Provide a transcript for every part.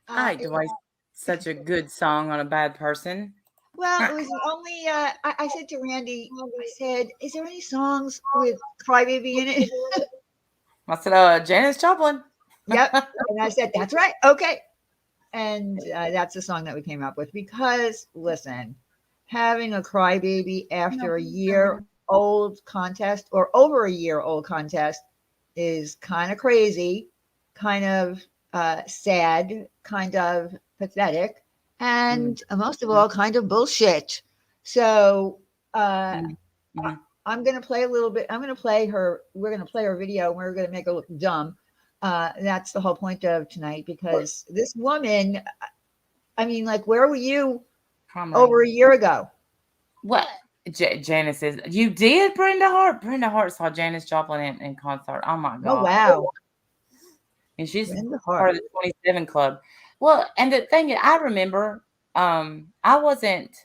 I hate to waste such a good song on a bad person. Well, it was the only. I said to Randy, I said, "Is there any songs with Crybaby in it?" I said, Janis Joplin. Yep, and I said, "That's right, okay." And that's the song that we came up with because, listen, having a Crybaby after a year old contest or over a year old contest is kind of crazy, kind of sad, kind of pathetic, and most of all, kind of bullshit. So uh, Mm-hmm. I'm going to play a little bit. I'm going to play her. We're going to play her video. And we're going to make her look dumb. That's the whole point of tonight because this woman. I mean, like, where were you over a year ago? What? Janice is. You did, Brenda Hart? Brenda Hart saw Janis Joplin in concert. Oh my Oh God. wow, And she's Brenda part Hart. of the 27 Club. Well, and the thing is, I remember, I wasn't,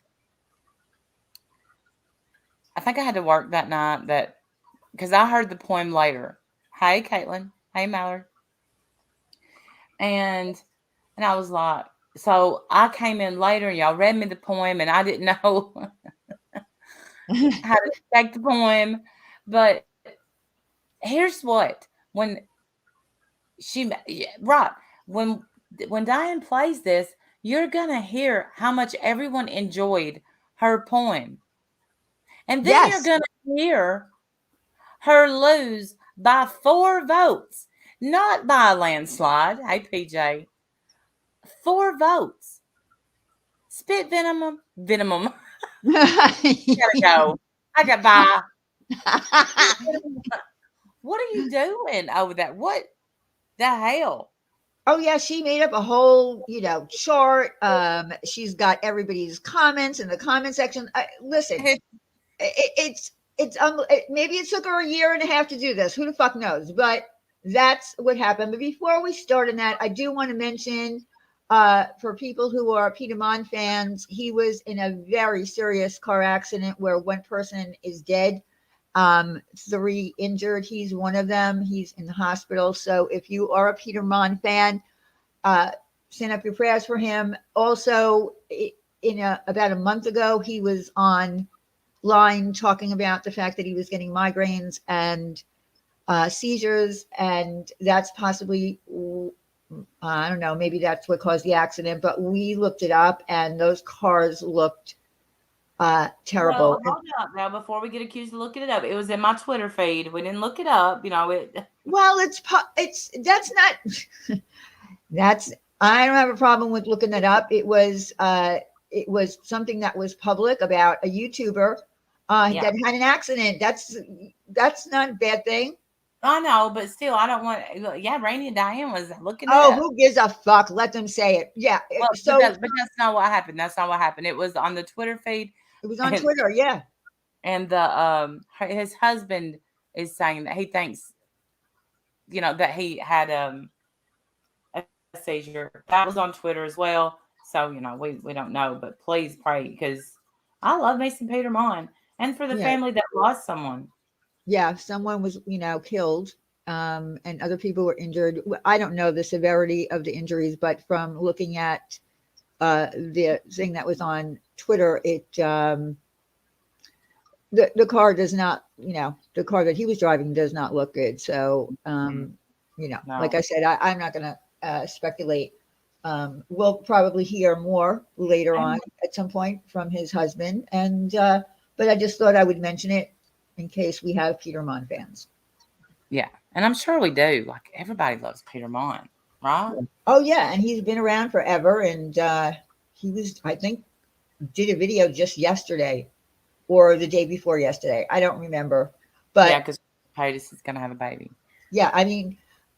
I think I had to work that night because I heard the poem later. Hey, Caitlin. Hey, Mallory. And, and I was like, so I came in later and y'all read me the poem and I didn't know how to take the poem. But here's what, when right, when Diane plays this, you're gonna hear how much everyone enjoyed her poem, and then you're Yes, gonna hear her lose by 4 votes, not by a landslide. Hey, PJ, 4 votes. Spit venom. Gotta go. I got by. What are you doing over that? What the hell? Oh yeah, she made up a whole, chart. She's got everybody's comments in the comment section. Listen, maybe it took her a year and a half to do this. Who the fuck knows? But that's what happened. But before we start on that, I do want to mention, for people who are Peter Monn fans, he was in a very serious car accident where one person is dead, 3 injured. He's one of them. He's in the hospital. So if you are a Peter Monn fan, uh, send up your prayers for him. Also, about a month ago, he was on line talking about the fact that he was getting migraines and seizures, and that's possibly, I don't know, maybe that's what caused the accident. But we looked it up, and those cars looked terrible. Well, hold up now before we get accused of looking it up. It was in my Twitter feed. We didn't look it up. Well, it's that's not that's I don't have a problem with looking that up. It was something that was public about a YouTuber Yeah. that had an accident. That's not a bad thing. I know, but still, I don't want. Yeah, Rainy and Diane was looking it Oh, up. who gives a fuck? Let them say it. Yeah. Well, but So that's not what happened. That's not what happened. It was on the Twitter feed, it was on and Twitter. Yeah. his husband is saying that he thinks that he had a seizure. That was on Twitter as well. So we don't know, but please pray because I love Mason Peter Mon and for the Yeah. family that lost someone. Yeah. Someone was, killed, and other people were injured. I don't know the severity of the injuries, but from looking at the thing that was on Twitter, the car does not, the car that he was driving does not look good. So, like No. I said, I'm not going to speculate. We'll probably hear more later on at some point from his husband. And, but I just thought I would mention it in case we have Peter Monn fans. Yeah, and I'm sure we do. Like everybody loves Peter Mon, right? Oh, yeah. And he's been around forever. And he was, I think, did a video just yesterday or the day before yesterday. I don't remember. Yeah, But because Patus is gonna have a baby. yeah, I mean,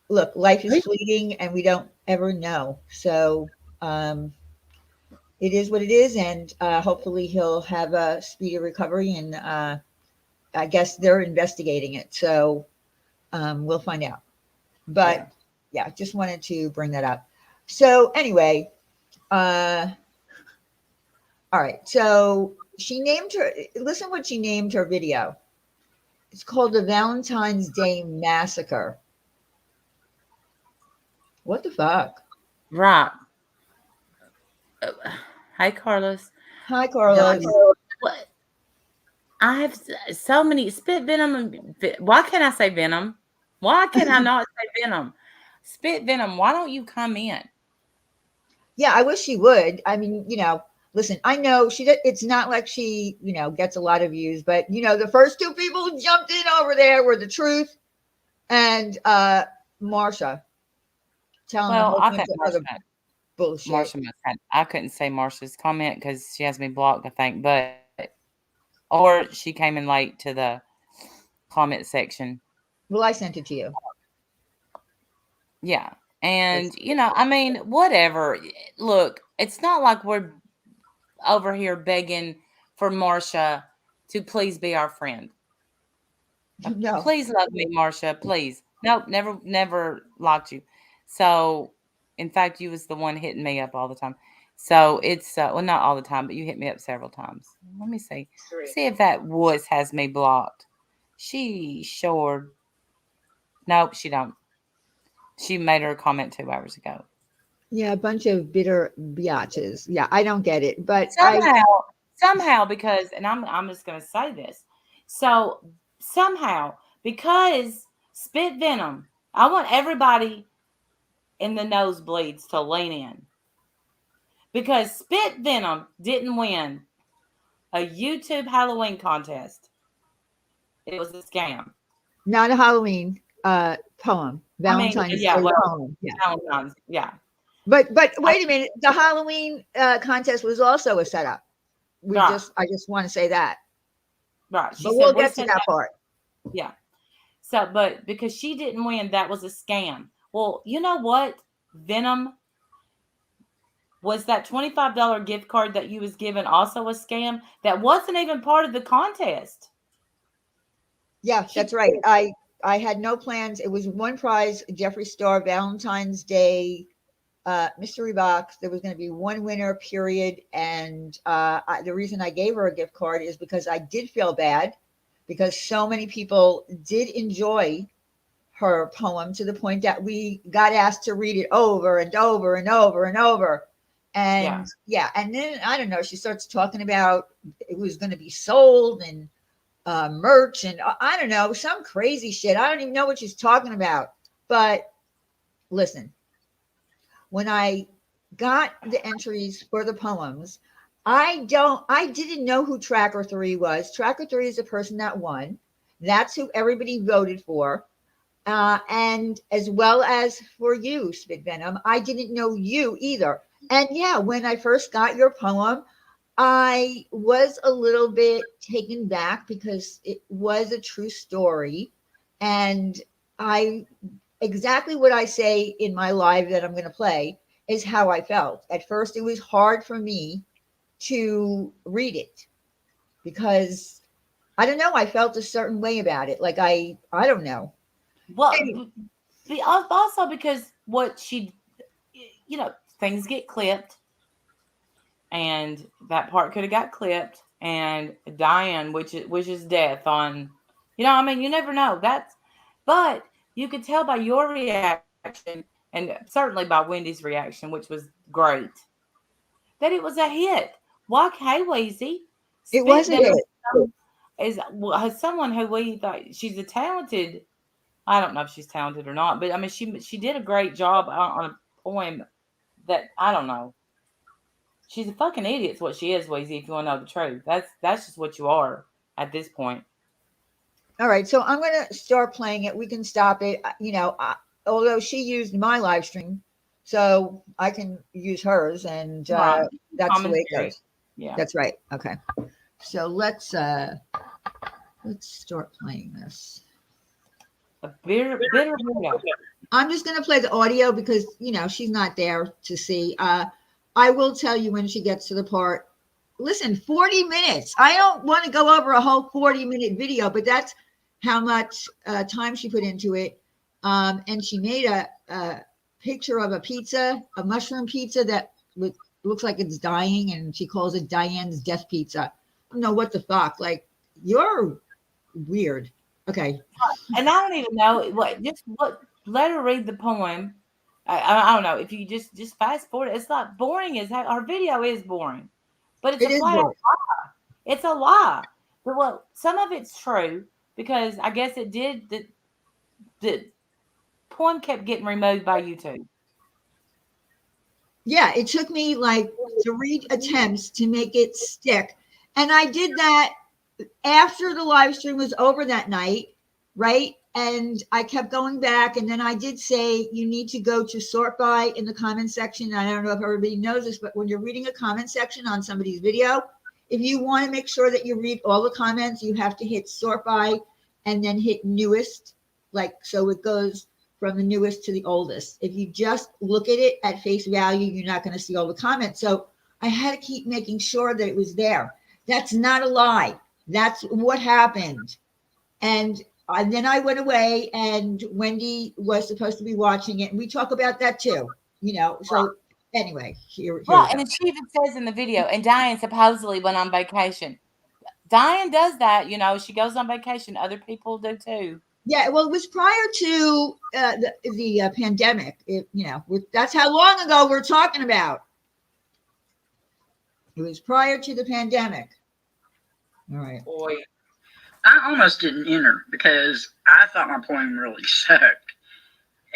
look, life is fleeting and we don't ever know. So it is what it is. And hopefully he'll have a speedy recovery. And I guess they're investigating it. So we'll find out. Yeah. But yeah, just wanted to bring that up. So anyway, uh, all right. So she named her, listen what she named her video. It's called the Valentine's Day Massacre. What the fuck? Right. Uh, Hi, Carlos. Hi, No, Carlos. what? I have so many spit venom. Why can't I say venom? Why can I not say venom? Spit venom. Why don't you come in? Yeah, I wish she would. I mean, listen, I know it's not like she, gets a lot of views, but the first two people who jumped in over there were the Truth and Marsha, telling a Well, whole I bunch think of other bullshit. Marsha must have. I couldn't say Marsha's comment because she has me blocked. I think, but or she came in late to the comment section. Well, I sent it to you. Yeah, and It's- I mean, whatever. Look, it's not like we're over here begging for Marsha to please be our friend. No. Please love me, Marsha. Please. Nope, never liked you. So, in fact, you was the one hitting me up all the time. So it's well, not all the time, but you hit me up several times. Let me see. See if that wuss has me blocked. She sure. Nope, she don't. She made her comment 2 hours ago. Yeah, a bunch of bitter biatches. Yeah, I don't get it, but Somehow, because, and I'm just gonna say this. So somehow, because spit venom, I want everybody in the nosebleeds to lean in because Spit Venom didn't win a YouTube Halloween contest. It was a scam. not a Halloween poem, I mean, Valentine's yeah, Day well, poem. Yeah. Valentine's, yeah. But I, wait a minute, the Halloween contest was also a setup. right, I just want to say that. right. She But we'll said we're get to setting that up, part. yeah. So, but because she didn't win, that was a scam. Well, you know what? Venom was that $25 gift card that you was given also a scam that wasn't even part of the contest. Yeah, She that's right. I had no plans. It was one prize, Jeffree Star Valentine's Day mystery box. There was going to be one winner, period. And the reason I gave her a gift card is because I did feel bad because so many people did enjoy her poem to the point that we got asked to read it over and over and over and over. yeah. And yeah, and then I don't know, she starts talking about it was going to be sold and merch and I don't know, some crazy shit. I don't even know what she's talking about. But listen, when I got the entries for the poems, I didn't know who Tracker 3 was. Tracker 3 is the person that won. That's who everybody voted for. And as well as for you, Spit Venom, I didn't know you either. And yeah, when I first got your poem, I was a little bit taken back because it was a true story. And I exactly what I say in my live that I'm going to play is how I felt. At first, it was hard for me to read it because I don't know. I felt a certain way about it. Like I don't know. Well, Anyway, also because what she, you know, things get clipped, and that part could have got clipped, and Diane, which is death on, I mean, you never know. But you could tell by your reaction, and certainly by Wendy's reaction, which was great, that it was a hit. Why, hey, Weezy, it Spit was a Venom hit. is someone who we thought she's a talented. I don't know if she's talented or not, but I mean, she did a great job on a poem that I don't know. She's a fucking idiot. Is what she is, Weezy. If you want to know the truth, that's just what you are at this point. All right, so I'm going to start playing it. We can stop it. Although she used my live stream, so I can use hers, and Right. that's the way it Commentary. goes. Yeah. That's right. Okay, so let's start playing this. A bitter weirdo. I'm just going to play the audio because she's not there to see. I will tell you when she gets to the part. Listen, 40 minutes. I don't want to go over a whole 40-minute video, but that's how much time she put into it. And she made a picture of a pizza, a mushroom pizza that looks like it's dying, and she calls it Diane's death pizza. I don't know what the fuck. Like, you're weird. Okay. And I don't even know what. Just what. Let her read the poem, I don't know if you just fast forward. It's not boring as heck. Our video is boring, but it's It a is flat out boring. lie. It's a lie. But well, some of it's true because I guess it did. The poem kept getting removed by YouTube. Yeah, it took me like 3 attempts to make it stick. And I did that after the live stream was over that night, right? And I kept going back. And then I did say, you need to go to sort by in the comment section. I don't know if everybody knows this, but when you're reading a comment section on somebody's video, if you want to make sure that you read all the comments, you have to hit sort by and then hit newest. Like, so it goes from the newest to the oldest. If you just look at it at face value, you're not going to see all the comments. So I had to keep making sure that it was there. That's not a lie. That's what happened. And then I went away, and Wendy was supposed to be watching it. And we talk about that too, you know. So anyway, here we Right, go. and then she even says in the video, and Diane supposedly went on vacation. Diane does that, you know. She goes on vacation. Other people do too. Yeah, well, it was prior to the pandemic. That's how long ago we're talking about. It was prior to the pandemic. All right. Boy, I almost didn't enter because I thought my poem really sucked,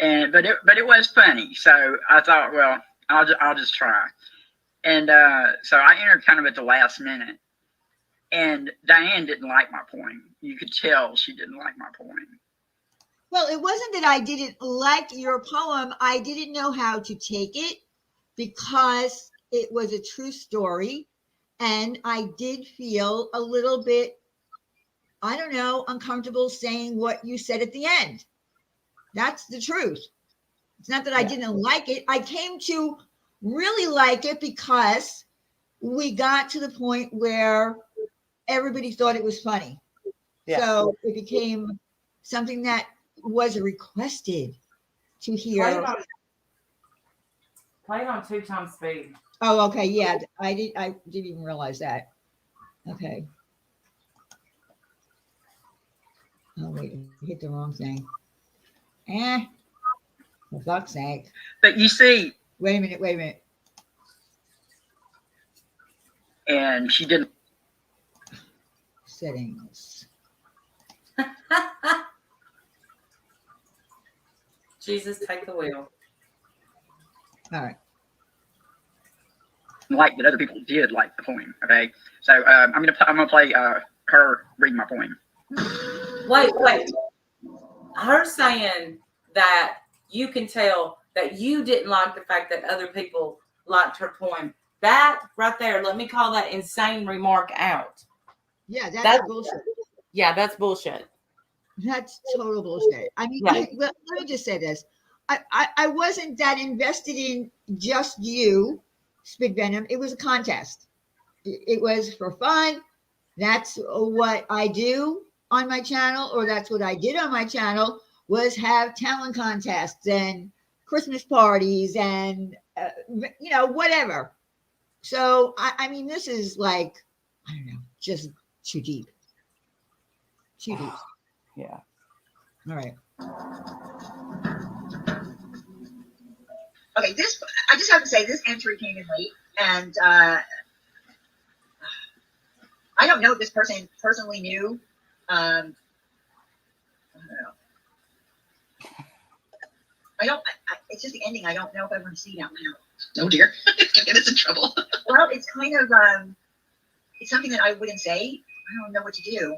but it was funny. So I thought, well, I'll just try. And so I entered kind of at the last minute. And Diane didn't like my poem. You could tell she didn't like my poem. Well, it wasn't that I didn't like your poem. I didn't know how to take it because it was a true story. And I did feel a little bit, I don't know, uncomfortable saying what you said at the end. That's the truth. It's not that I didn't like it. I came to really like it because we got to the point where everybody thought it was funny. Yeah. So it became something that was requested to hear. Play it on 2x speed. Oh, okay. Yeah, I didn't even realize that. Okay. Oh wait, I hit the wrong thing. For fuck's sake. But you see. Wait a minute. And she didn't. Settings. Jesus, take the wheel. All right. Like that other people did like the poem. Okay, so I'm gonna play her reading my poem. Wait. Her saying that you can tell that you didn't like the fact that other people liked her poem. That right there, let me call that insane remark out. Yeah, that's bullshit. Yeah, that's bullshit. That's total bullshit. I mean, let me just say this. I wasn't that invested in just you, Spit Venom. It was a contest. It was for fun. That's what I do on my channel, or that's what I did on my channel, was have talent contests and Christmas parties and, whatever. So, I mean, this is like, I don't know, just too deep. Too deep. Yeah. All right. Okay, I just have to say this entry came in late, and I don't know if this person personally knew. I don't know. It's just the ending. I don't know if I'm going to see it out loud. Oh dear, it's going to get us in trouble. Well, it's kind of it's something that I wouldn't say. I don't know what to do.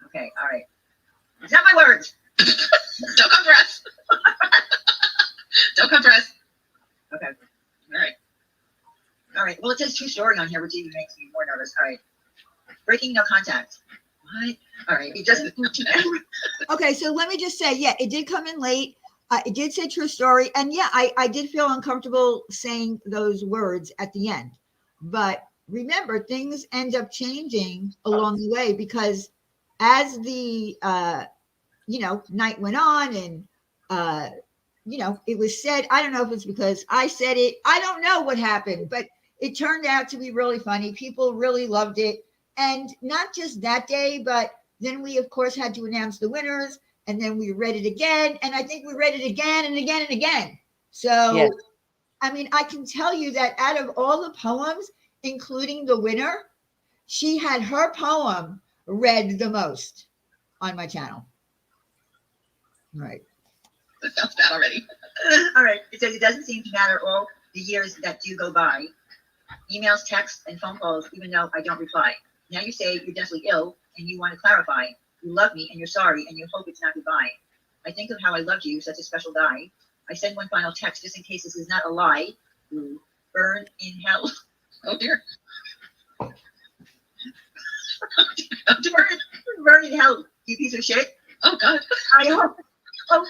Okay, all right. It's not my words. Don't come for us. Don't come for us. Okay. All right. Well, it says true story on here, which even makes me more nervous. All right. Breaking no contact. What? All right. It just. Okay, so let me just say, yeah, it did come in late. It did say true story. And yeah, I did feel uncomfortable saying those words at the end. But remember, things end up changing along the way because as the, night went on and, it was said, I don't know if it's because I said it. I don't know what happened, but it turned out to be really funny. People really loved it. And not just that day, but then we, of course, had to announce the winners. and then we read it again, and I think we read it again and again and again. So, Yes. I mean, I can tell you that out of all the poems, including the winner, she had her poem read the most on my channel. Right. That sounds bad already. All right. It says it doesn't seem to matter all the years that do go by. Emails, texts, and phone calls, even though I don't reply. Now you say you're deathly ill and you want to clarify. You love me and you're sorry and you hope it's not goodbye. I think of how I loved you, such a special guy. I send one final text just in case this is not a lie. Burn in hell. Oh dear. Burn in hell, you piece of shit. Oh God. I hope. Oh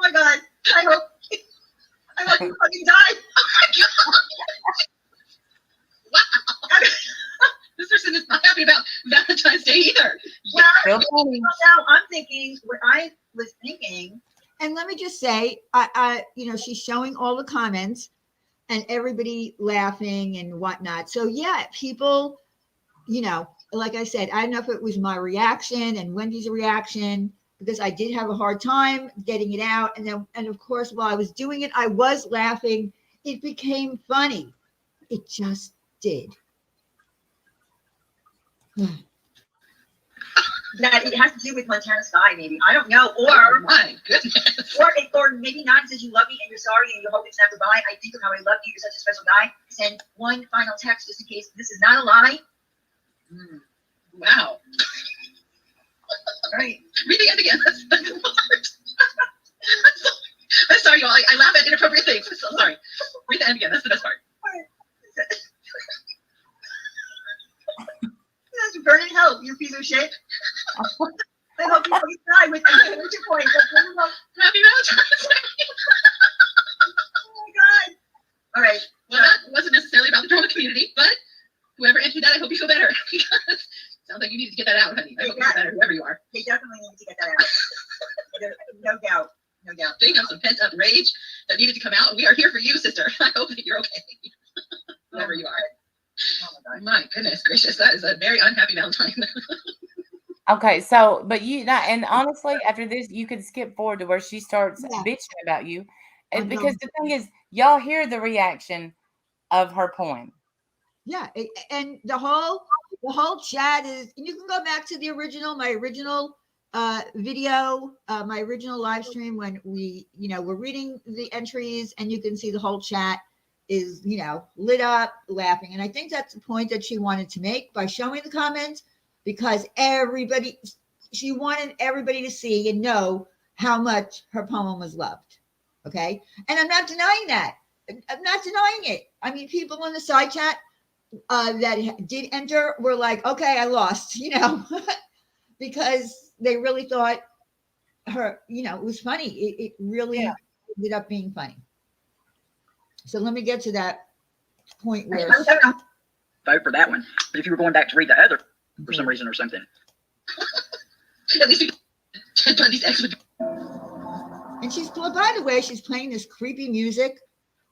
my God. I hope you fucking die. Oh my God. Wow. This person is not happy about Valentine's Day either. Well, now I'm thinking what I was thinking. And let me just say, she's showing all the comments and everybody laughing and whatnot. So yeah, people, like I said, I don't know if it was my reaction and Wendy's reaction, because I did have a hard time getting it out. And of course, while I was doing it, I was laughing. It became funny. It just did. That it has to do with Montana Sky, maybe. I don't know. Or my goodness. Or maybe not. It says you love me and you're sorry and you hope it's not goodbye. I think of how I love you. You're such a special guy. Send one final text just in case this is not a lie. Wow. All right. Read the end again. That's the part. I'm sorry, y'all. I laugh at inappropriate things. I'm so sorry. Read the end again. That's the best part. That's burn in hell, you piece of shit. I hope you fucking die with 2 points. Happy Valentine's Day. Oh my God. All right. Well, that wasn't necessarily about the drama community, but whoever entered that, I hope you feel better. Because sounds like you need to get that out, honey. I hope you feel better, whoever you are. They definitely need to get that out. No doubt. No doubt. They have some pent up rage that needed to come out. We are here for you, sister. I hope that you're okay. Whoever you are. Oh my God. My goodness gracious. That is a very unhappy Valentine. Okay, so but and honestly, after this, you could skip forward to where she starts bitching about you, and because the thing is, y'all hear the reaction of her poem. Yeah, and the whole chat is. And you can go back to my original video, my original live stream when we're reading the entries, and you can see the whole chat is lit up, laughing, and I think that's the point that she wanted to make by showing the comments. Because she wanted everybody to see and know how much her poem was loved. Okay. And I'm not denying that. I'm not denying it. I mean, people in the side chat that did enter were like, okay, I lost, because they really thought it was funny. It really ended up being funny. So let me get to that point where. Vote for that one. But if you were going back to read the other, for some reason or something. At least Bundy's ex would. And by the way, she's playing this creepy music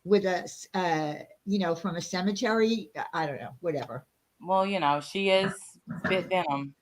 with from a cemetery. I don't know, whatever. Well, she is spit Venom.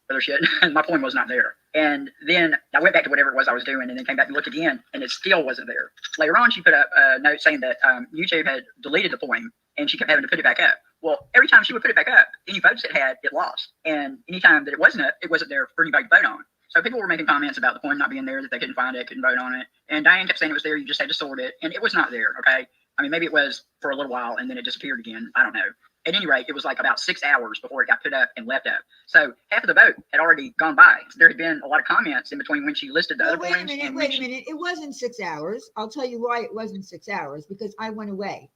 Other shit. My poem was not there. And then I went back to whatever it was I was doing and then came back and looked again and it still wasn't there. Later on, she put up a note saying that YouTube had deleted the poem and she kept having to put it back up. Well, every time she would put it back up, any votes it had, it lost. And anytime that it wasn't up, it wasn't there for anybody to vote on. So people were making comments about the poem not being there, that they couldn't find it, couldn't vote on it. And Diane kept saying it was there, you just had to sort it. And it was not there, okay? I mean, maybe it was for a little while and then it disappeared again. I don't know. At any rate, it was like about 6 hours before it got put up and left up. So half of the vote had already gone by. There had been a lot of comments in between when she listed the other poems. Wait a minute. It wasn't 6 hours. I'll tell you why it wasn't 6 hours. Because I went away.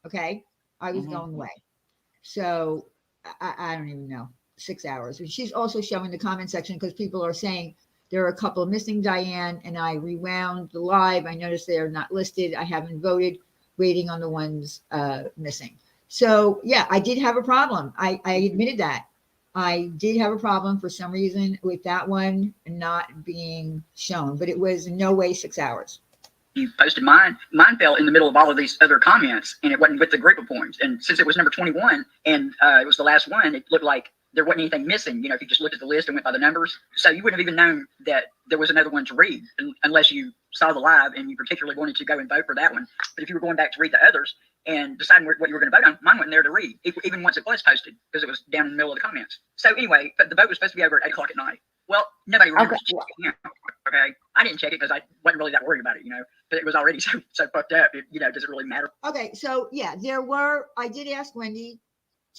Okay? I was going away. So I don't even know, 6 hours. And she's also showing the comment section because people are saying there are a couple missing, Diane, and I rewound the live. I noticed they are not listed. I haven't voted, waiting on the ones missing. So yeah, I did have a problem. I admitted that. I did have a problem for some reason with that one not being shown, but it was in no way 6 hours. You posted mine. Mine fell in the middle of all of these other comments, and it wasn't with the group of poems. And since it was number 21, and it was the last one, it looked like there wasn't anything missing. If you just looked at the list and went by the numbers. So you wouldn't have even known that there was another one to read unless you saw the live and you particularly wanted to go and vote for that one. But if you were going back to read the others and deciding what you were going to vote on, mine wasn't there to read, even once it was posted, because it was down in the middle of the comments. So anyway, but the vote was supposed to be over at 8 o'clock at night. Well, nobody remembers checking out. Okay, I didn't check it because I wasn't really that worried about it, but it was already so fucked up. Does it really matter? Okay, so yeah, I did ask Wendy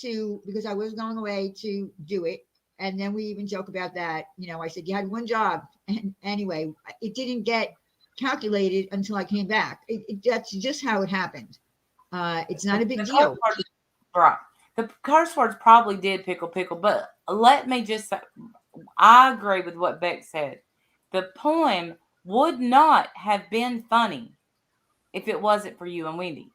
because I was going away to do it. And then we even joke about that. I said, you had one job. And anyway, it didn't get calculated until I came back. That's just how it happened. It's not a big deal. Right. The curse words probably did pickle, but let me just say, I agree with what Beck said. The poem would not have been funny if it wasn't for you and Wendy.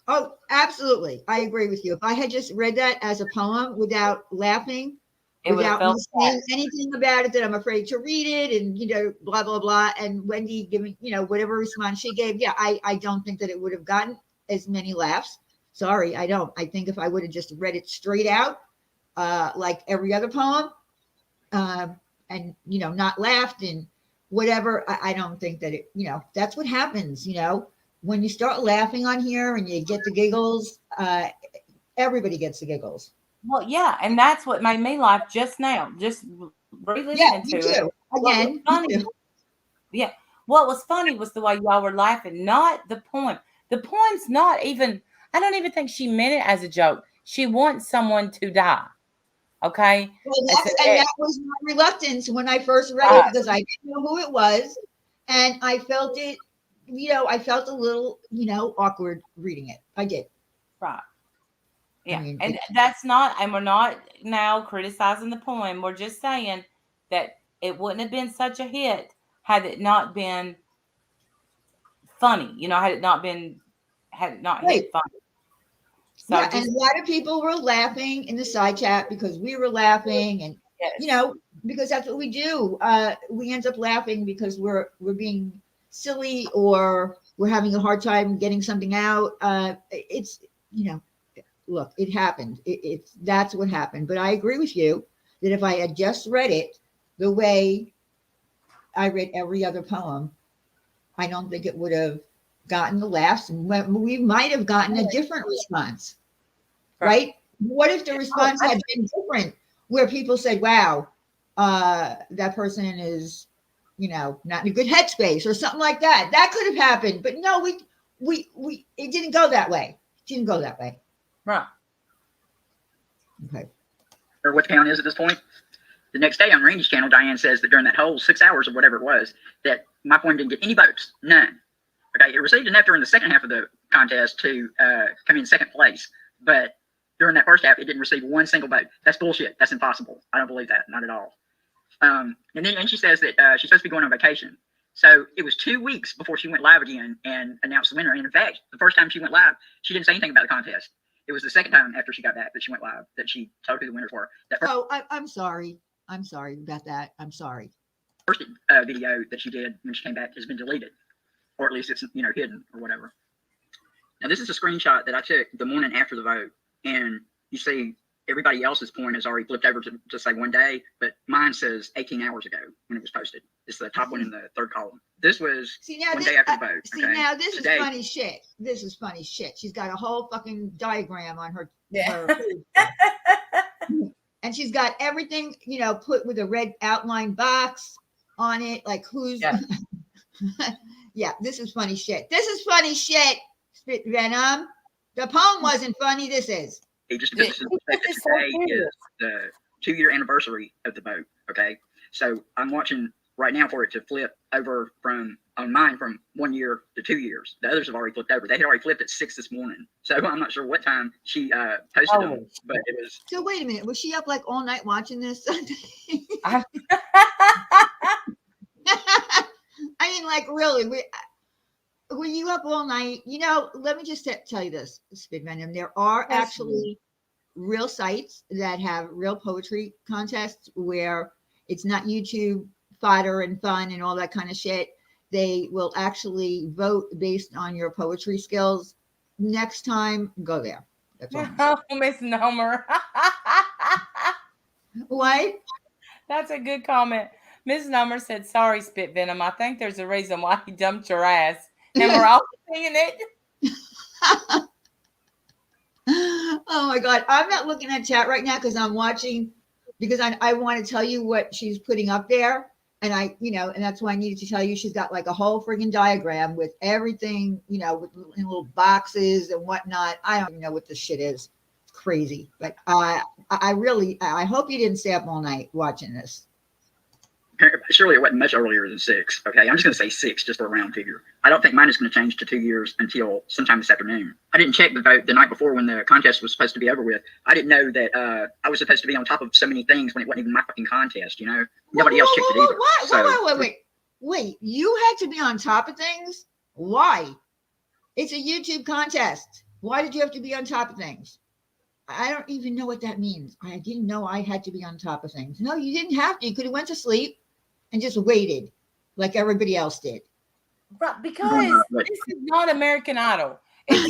Oh, absolutely. I agree with you. If I had just read that as a poem without laughing, without me saying anything about it, that I'm afraid to read it and, blah, blah, blah. And Wendy giving, whatever response she gave. Yeah, I don't think that it would have gotten as many laughs. Sorry, I don't. I think if I would have just read it straight out, like every other poem, and, not laughed and whatever, I don't think that it, that's what happens, when you start laughing on here and you get the giggles, everybody gets the giggles. Well, yeah, and that's what made me laugh just now. Just re-listening to it. Again, yeah. What was funny was the way y'all were laughing, not the poem. The poem's not even, I don't even think she meant it as a joke. She wants someone to die. Okay? Well, that was my reluctance when I first read it, because I didn't know who it was. And I felt it, I felt a little, awkward reading it. I did. Right. Yeah. And that's not, and we're not now criticizing the poem. We're just saying that it wouldn't have been such a hit had it not been funny, had it not hit funny. So yeah, and a lot of people were laughing in the side chat because we were laughing, and because that's what we do. We end up laughing because we're being silly or we're having a hard time getting something out. It's look, it happened. That's what happened. But I agree with you that if I had just read it the way I read every other poem, I don't think it would have gotten the laughs. We might have gotten a different response, right? What if the response had been different, where people said, wow, that person is, not in a good headspace or something like that. That could have happened. But no, it didn't go that way. Right. Okay. Or what the count is at this point. The next day on Randy's channel, Diane says that during that whole 6 hours or whatever it was, that my poem didn't get any votes. None. Okay. It received enough during the second half of the contest to come in second place. But during that first half, it didn't receive one single vote. That's bullshit. That's impossible. I don't believe that. Not at all. And then she says that she's supposed to be going on vacation. So it was 2 weeks before she went live again and announced the winner. And in fact, the first time she went live, she didn't say anything about the contest. It was the second time after she got back that she went live that she told who the winners were. I'm sorry. I'm sorry about that. I'm sorry. First video that she did when she came back has been deleted, or at least it's hidden or whatever. Now this is a screenshot that I took the morning after the vote, and you see everybody else's point has already flipped over to say 1 day, but mine says 18 hours ago when it was posted. It's the top one in the third column. This was 1 day after the vote. Now this is funny shit. This is funny shit. She's got a whole fucking diagram on her. And she's got everything, put with a red outline box on it. Like who's, yeah, this is funny shit. This is funny shit, Spit Venom. The poem wasn't funny. This is. Just because today is the 2-year anniversary of the vote. Okay. So I'm watching right now for it to flip over on mine from 1 year to 2 years. The others have already flipped over. They had already flipped at 6 this morning. So I'm not sure what time she posted them, but it was. So wait a minute. Was she up like all night watching this? I mean, like really, were you up all night? Let me just tell you this, Spit Venom. There are actually real sites that have real poetry contests where it's not YouTube fodder and fun and all that kind of shit. They will actually vote based on your poetry skills. Next time, go there. That's all. Oh, Miss Nomer. What? That's a good comment. Ms. Number said, sorry, Spit Venom. I think there's a reason why he dumped your ass. And we're all singing it. Oh my God. I'm not looking at chat right now because I'm watching, because I want to tell you what she's putting up there. And and that's why I needed to tell you she's got like a whole friggin' diagram with everything, with in little boxes and whatnot. I don't even know what this shit is. It's crazy. But I hope you didn't stay up all night watching this. Surely it wasn't much earlier than 6. Okay, I'm just going to say 6, just for a round figure. I don't think mine is going to change to 2 years until sometime this afternoon. I didn't check the vote the night before when the contest was supposed to be over with. I didn't know that I was supposed to be on top of so many things when it wasn't even my fucking contest. Nobody else checked it either. What? Wait. You had to be on top of things? Why? It's a YouTube contest. Why did you have to be on top of things? I don't even know what that means. I didn't know I had to be on top of things. No, you didn't have to. You could have went to sleep and just waited like everybody else did. Right, because this is not American Idol. If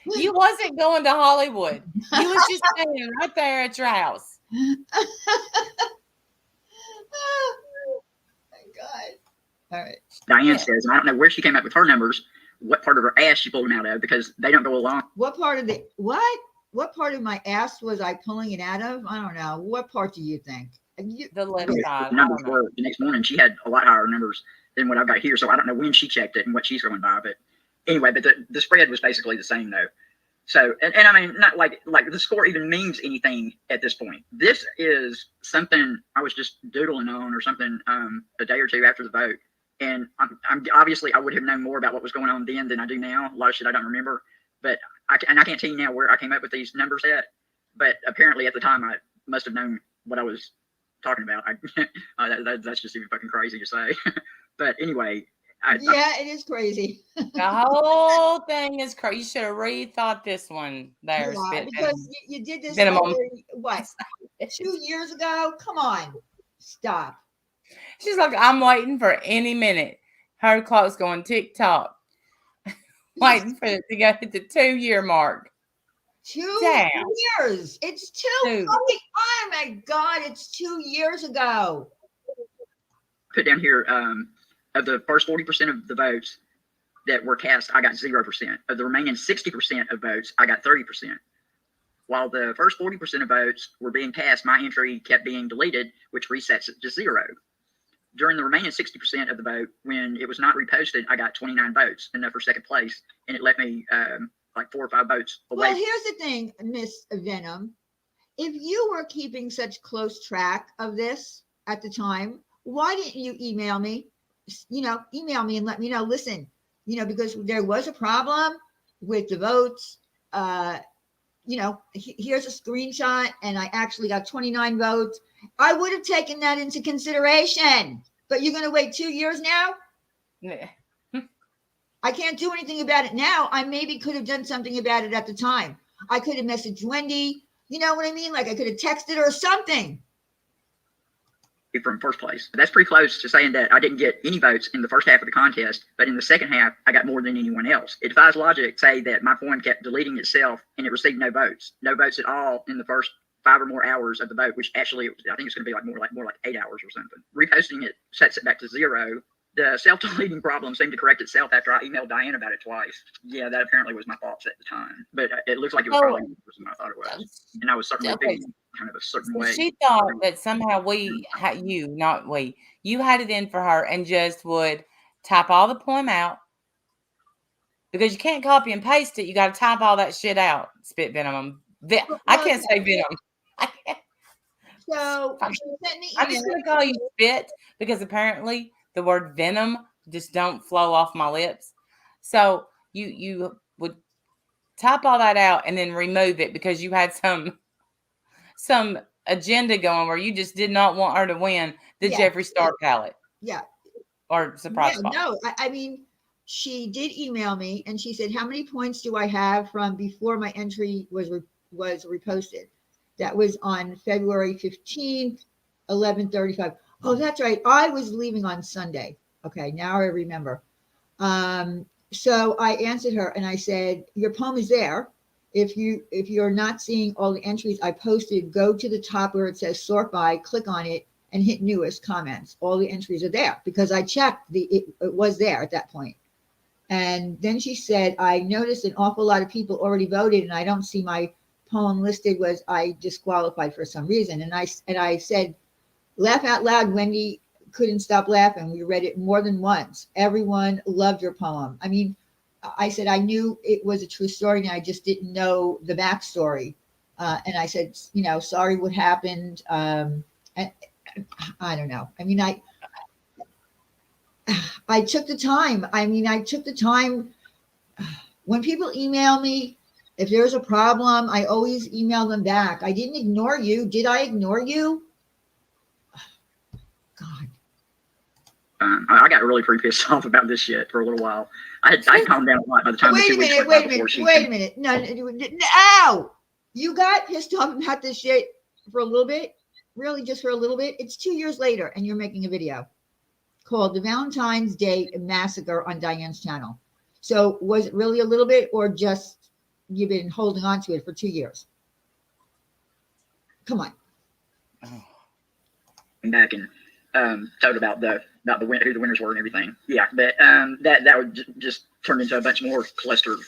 you wasn't going to Hollywood. You was just staying right there at your house. Oh my God. All right. Diane says, and I don't know where she came up with her numbers, what part of her ass she pulled them out of, because they don't go along. What part of what part of my ass was I pulling it out of? I don't know. What part do you think? The left side. The numbers were the next morning. She had a lot higher numbers than what I've got here, so I don't know when she checked it and what she's going by. But anyway, but the spread was basically the same though. So and I mean, not like the score even means anything at this point. This is something I was just doodling on or something a day or two after the vote, and I'm obviously I would have known more about what was going on then than I do now. A lot of shit I don't remember, but I can't tell you now where I came up with these numbers at. But apparently at the time I must have known what I was talking about. That's just even fucking crazy to say. But anyway, it is crazy. The whole thing is crazy. You should have rethought this one there. Because you did this what 2 years ago? Come on, stop. She's like, I'm waiting for any minute. Her clock's going tick-tock. Waiting for it to go to the 2-year mark. 2 years. It's two. Oh my God, it's 2 years ago. Put down here, of the first 40% of the votes that were cast, I got 0%. Of the remaining 60% of votes, I got 30%. While the first 40% of votes were being cast, my entry kept being deleted, which resets it to 0. During the remaining 60% of the vote, when it was not reposted, I got 29 votes, enough for second place, and it left me like 4 or 5 votes away. Well, here's the thing, Miss Venom. If you were keeping such close track of this at the time, why didn't you email me? Email me and let me know. Listen, because there was a problem with the votes. Here's a screenshot, and I actually got 29 votes. I would have taken that into consideration. But you're going to wait 2 years now? Yeah. I can't do anything about it now. I maybe could have done something about it at the time. I could have messaged Wendy. You know what I mean? Like I could have texted her or something. From first place. That's pretty close to saying that I didn't get any votes in the first half of the contest, but in the second half, I got more than anyone else. It defies logic to say that my poem kept deleting itself and it received no votes at all in the first 5 or more hours of the vote, which actually I think it's going to be more like 8 hours or something. Reposting it sets it back to 0. The self-deleting problem seemed to correct itself after I emailed Diane about it twice. Yeah, that apparently was my thoughts at the time, but it looks like it was probably the person I thought it was, and I was certainly thinking kind of a certain way. She thought that somehow you had it in for her and just would type all the poem out, because you can't copy and paste it. You got to type all that shit out. Spit Venom. I can't say Venom. I can't. So I'm just going to call you Spit, because apparently the word venom just don't flow off my lips. So you would type all that out and then remove it because you had some agenda going where you just did not want her to win the Jeffree Star palette. Yeah. Or surprise. No, I mean, she did email me and she said, how many points do I have from before my entry was reposted? That was on February 15th, 11:35. Oh, that's right. I was leaving on Sunday. Okay, now I remember. So I answered her and I said, your poem is there. If you're not seeing all the entries I posted, go to the top where it says sort by, click on it, and hit newest comments. All the entries are there because I checked it was there at that point. And then she said, I noticed an awful lot of people already voted and I don't see my poem listed. Was I disqualified for some reason? And I said, laugh out loud. Wendy couldn't stop laughing. We read it more than once. Everyone loved your poem. I mean, I said, I knew it was a true story and I just didn't know the backstory. And I said, sorry what happened. And I don't know. I mean, I took the time. When people email me, if there's a problem, I always email them back. I didn't ignore you. Did I ignore you? God. I got really pretty pissed off about this shit for a little while. I calmed down a lot by the time Wait the 2 a weeks minute. went by before Wait a minute. No. You got pissed off about this shit for a little bit? Really, just for a little bit? It's 2 years later, and you're making a video called The Valentine's Day Massacre on Diane's channel. So was it really a little bit, or just you've been holding on to it for 2 years? Come on. I'm back and told about who the winners were and everything. Yeah, but that would just turn into a bunch more cluster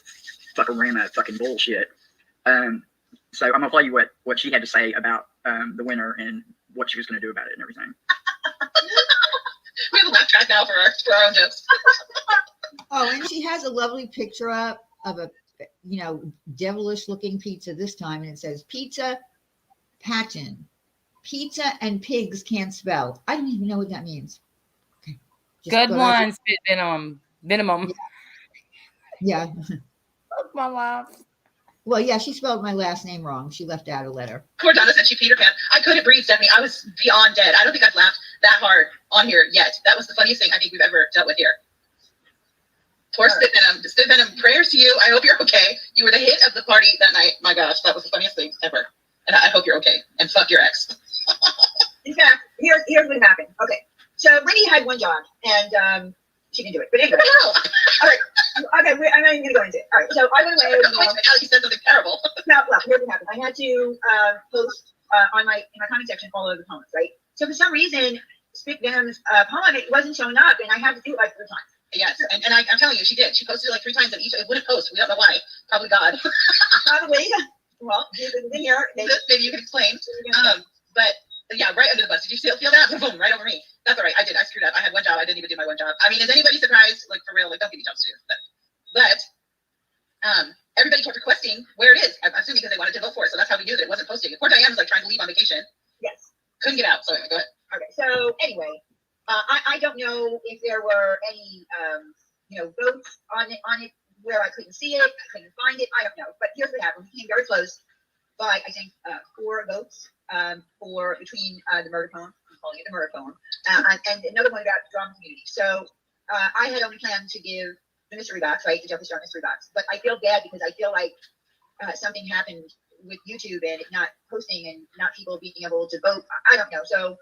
fucking bullshit. So I'm gonna play you what she had to say about the winner and what she was gonna do about it and everything. We have a laugh track now for our own jokes. Oh, and she has a lovely picture up of a devilish looking pizza this time, and it says pizza patin. Pizza and pigs can't spell. I don't even know what that means. Okay. Good one, Spit Venom. Yeah. Fuck my life. Well, yeah, she spelled my last name wrong. She left out a letter. Poor Donna said she Peter Pan. I couldn't breathe, Stephanie. I was beyond dead. I don't think I've laughed that hard on here yet. That was the funniest thing I think we've ever dealt with here. Poor Spit Venom. Spit Venom, prayers to you. I hope you're okay. You were the hit of the party that night. My gosh, that was the funniest thing ever. And I hope you're okay. And fuck your ex. In fact, here's what happened. Okay, so Wendy had one job, and she didn't do it. But anyway, all right. Okay, I'm not even going to go into it. All right, so I went away. You said something terrible. No, well, here's what happened. I had to post in my comment section all of the poems, right? So for some reason, Spit Venom's poem, it wasn't showing up, and I had to do it like 3 times. Yes, and I'm telling you, she did. She posted it like 3 times, and it wouldn't post. We don't know why. Probably God. Probably. Well, in here, maybe you can explain. But yeah, right under the bus. Did you feel that? Boom, right over me. That's all right. I did. I screwed up. I had one job. I didn't even do my one job. I mean, is anybody surprised? Like, for real, like, don't give me jobs to do. But everybody kept requesting where it is. I'm assuming because they wanted to vote for it. So that's how we knew that it wasn't posting. Poor Diane was like trying to leave on vacation. Yes. Couldn't get out. So anyway, go ahead. Okay. So anyway, I don't know if there were any votes on it where I couldn't see it, I couldn't find it. I don't know. But here's what happened. We came very close by, I think, 4 votes for between the murder poem, I'm calling it the murder poem, and another one about drama community. So I had only planned to give the mystery box, right, the Jeffree Star mystery box. But I feel bad because I feel like something happened with YouTube and it not posting and not people being able to vote. I don't know. So,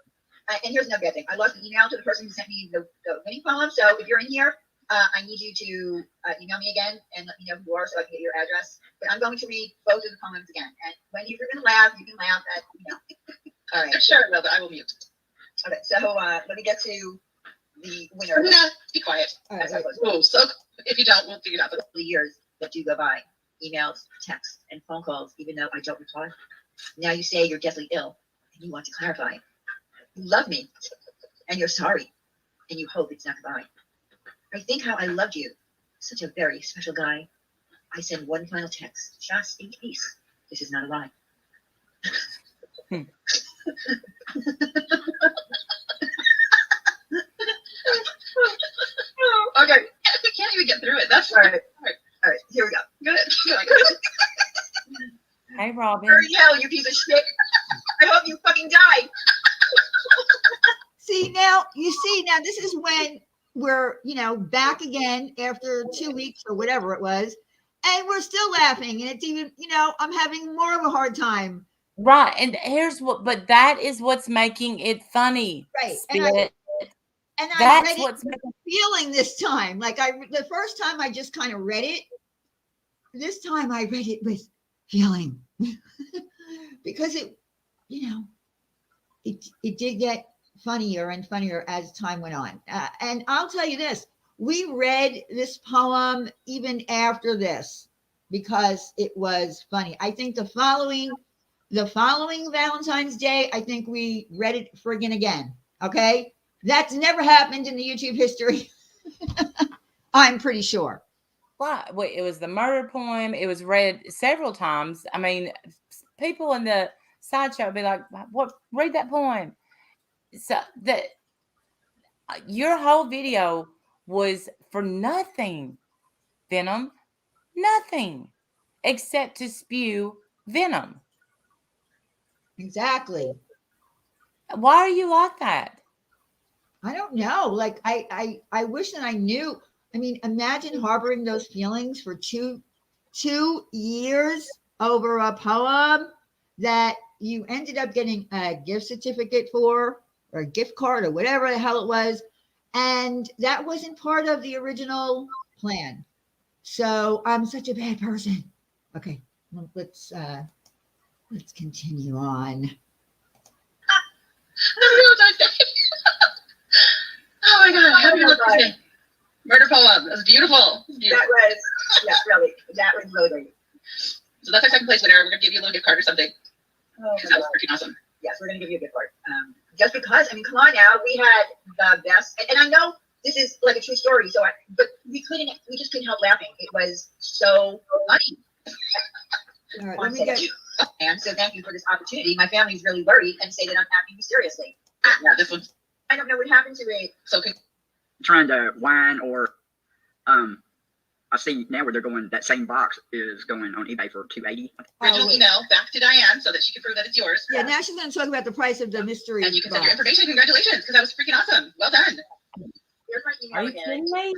and here's another bad thing. I lost an email to the person who sent me the winning poem. So if you're in here, I need you to email me again and let me know who you are so I can get your address. But I'm going to read both of the poems again. And when you're going to laugh, you can laugh at, All right. Sure, well, but I will mute. Okay, so let me get to the winner. No, be quiet. All right, Oh, so if you don't, we'll figure it out. the years that do go by, emails, texts, and phone calls, even though I don't reply. Now you say you're deathly ill and you want to clarify. You love me and you're sorry and you hope it's not goodbye. I think how I loved you, such a very special guy. I send one final text, just in case this is not a lie. Okay, we can't even get through it. That's All right, here we go. good. Hey, Robin. Hurry hell, you piece of shit. I hope you fucking die. See, now this is when we're, back again after 2 weeks or whatever it was, and we're still laughing. And it's even, I'm having more of a hard time. Right. And but that is what's making it funny. Right. Spit. And I That's read it what's with a feeling this time. Like the first time I just kind of read it. This time I read it with feeling because it, it did get funnier and funnier as time went on. And I'll tell you this, we read this poem even after this because it was funny. I think the following Valentine's Day, I think we read it friggin' again. Okay. That's never happened in the YouTube history. I'm pretty sure. Right. Wait, it was the murder poem. It was read several times. I mean, people in the sideshow would be like, "What? Read that poem." So that your whole video was for nothing, Venom, nothing except to spew venom. Exactly. Why are you like that? I don't know. Like I wish that I knew. I mean, imagine harboring those feelings for two years over a poem that you ended up getting a gift certificate for, or a gift card, or whatever the hell it was, and that wasn't part of the original plan. So I'm such a bad person. Okay, well, let's continue on. Oh my God! Happy birthday! Murder poem. That was beautiful. That was, yeah, really. That was really great. So that's our second place winner. We're gonna give you a little gift card or something. Oh, Because that was freaking awesome. yes, we're going to give you a gift card. Just because, I mean, come on now, we had the best, and I know this is like a true story, but we just couldn't help laughing. It was so funny. All right, let me get. And so thank you for this opportunity. My family's really worried and say that I'm acting mysteriously. Yeah, this one's I don't know what happened to it. so Trying to whine or I see now where they're going, that same box is going on eBay for $280. original email back to Diane so that she can prove that it's yours. Yeah, now she's going to talk about the price of the mystery. And you can send box. your information. Congratulations, because that was freaking awesome. Well done. Here's my Are email you again. kidding me?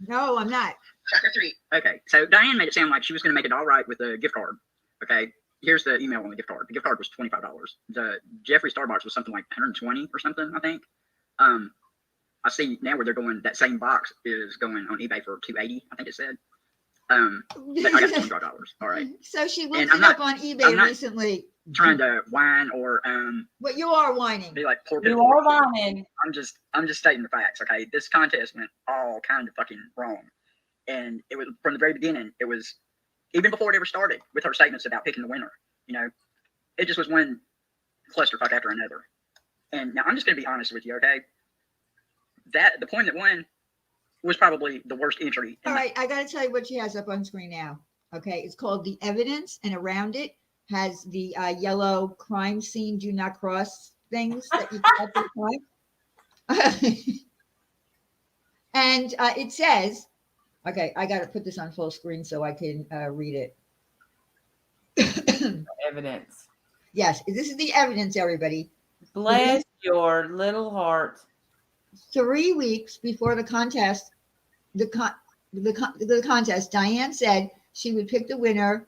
No, I'm not. Tracker 3. Okay, so Diane made it sound like she was going to make it all right with the gift card. Okay, here's the email on the gift card. The gift card was $25. The Jeffrey Starbucks was something like 120 or something, I think. I see now where they're going, that same box is going on eBay for $280, I think it said. But I got $25. All right. So she looked And it I'm not- up on eBay not- recently. Trying to whine or But you are whining. be like poor You people. are lying. I'm just stating the facts, okay? This contest went all kind of fucking wrong. And it was from the very beginning, it was even before it ever started with her statements about picking the winner, it just was one clusterfuck after another. And now I'm just gonna be honest with you, okay? That the poem that won was probably the worst entry. All right, I got to tell you what she has up on screen now. Okay, it's called The Evidence, and around it has the yellow crime scene do not cross things that you can at the crime. And it says, okay, I got to put this on full screen so I can read it. Evidence. Yes, this is the evidence, everybody. Bless your little heart. 3 weeks before the contest, the contest, Diane said she would pick the winner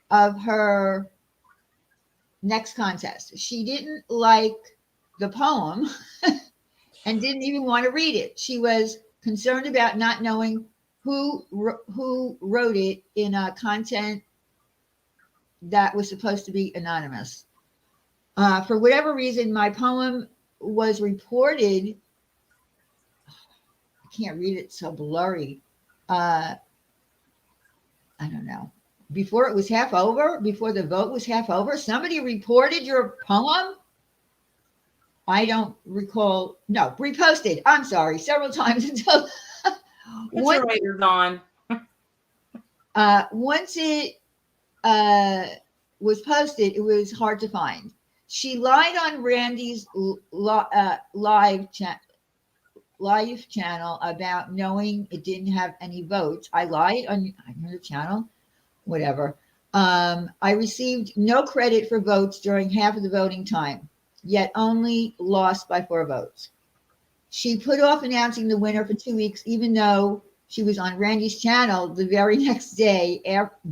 of her next contest. She didn't like the poem and didn't even want to read it. She was concerned about not knowing who wrote it in a content that was supposed to be anonymous. For whatever reason, my poem was reported. I can't read it, it's so blurry. I don't know. Before it was half over, before the vote was half over, somebody reported your poem. I don't recall. No, reposted. I'm sorry, several times until Put your readers on. once it was posted, it was hard to find. She lied on Randy's live channel about knowing it didn't have any votes. I lied on her channel, whatever. I received no credit for votes during half of the voting time, yet only lost by 4 votes. She put off announcing the winner for 2 weeks, even though she was on Randy's channel the very next day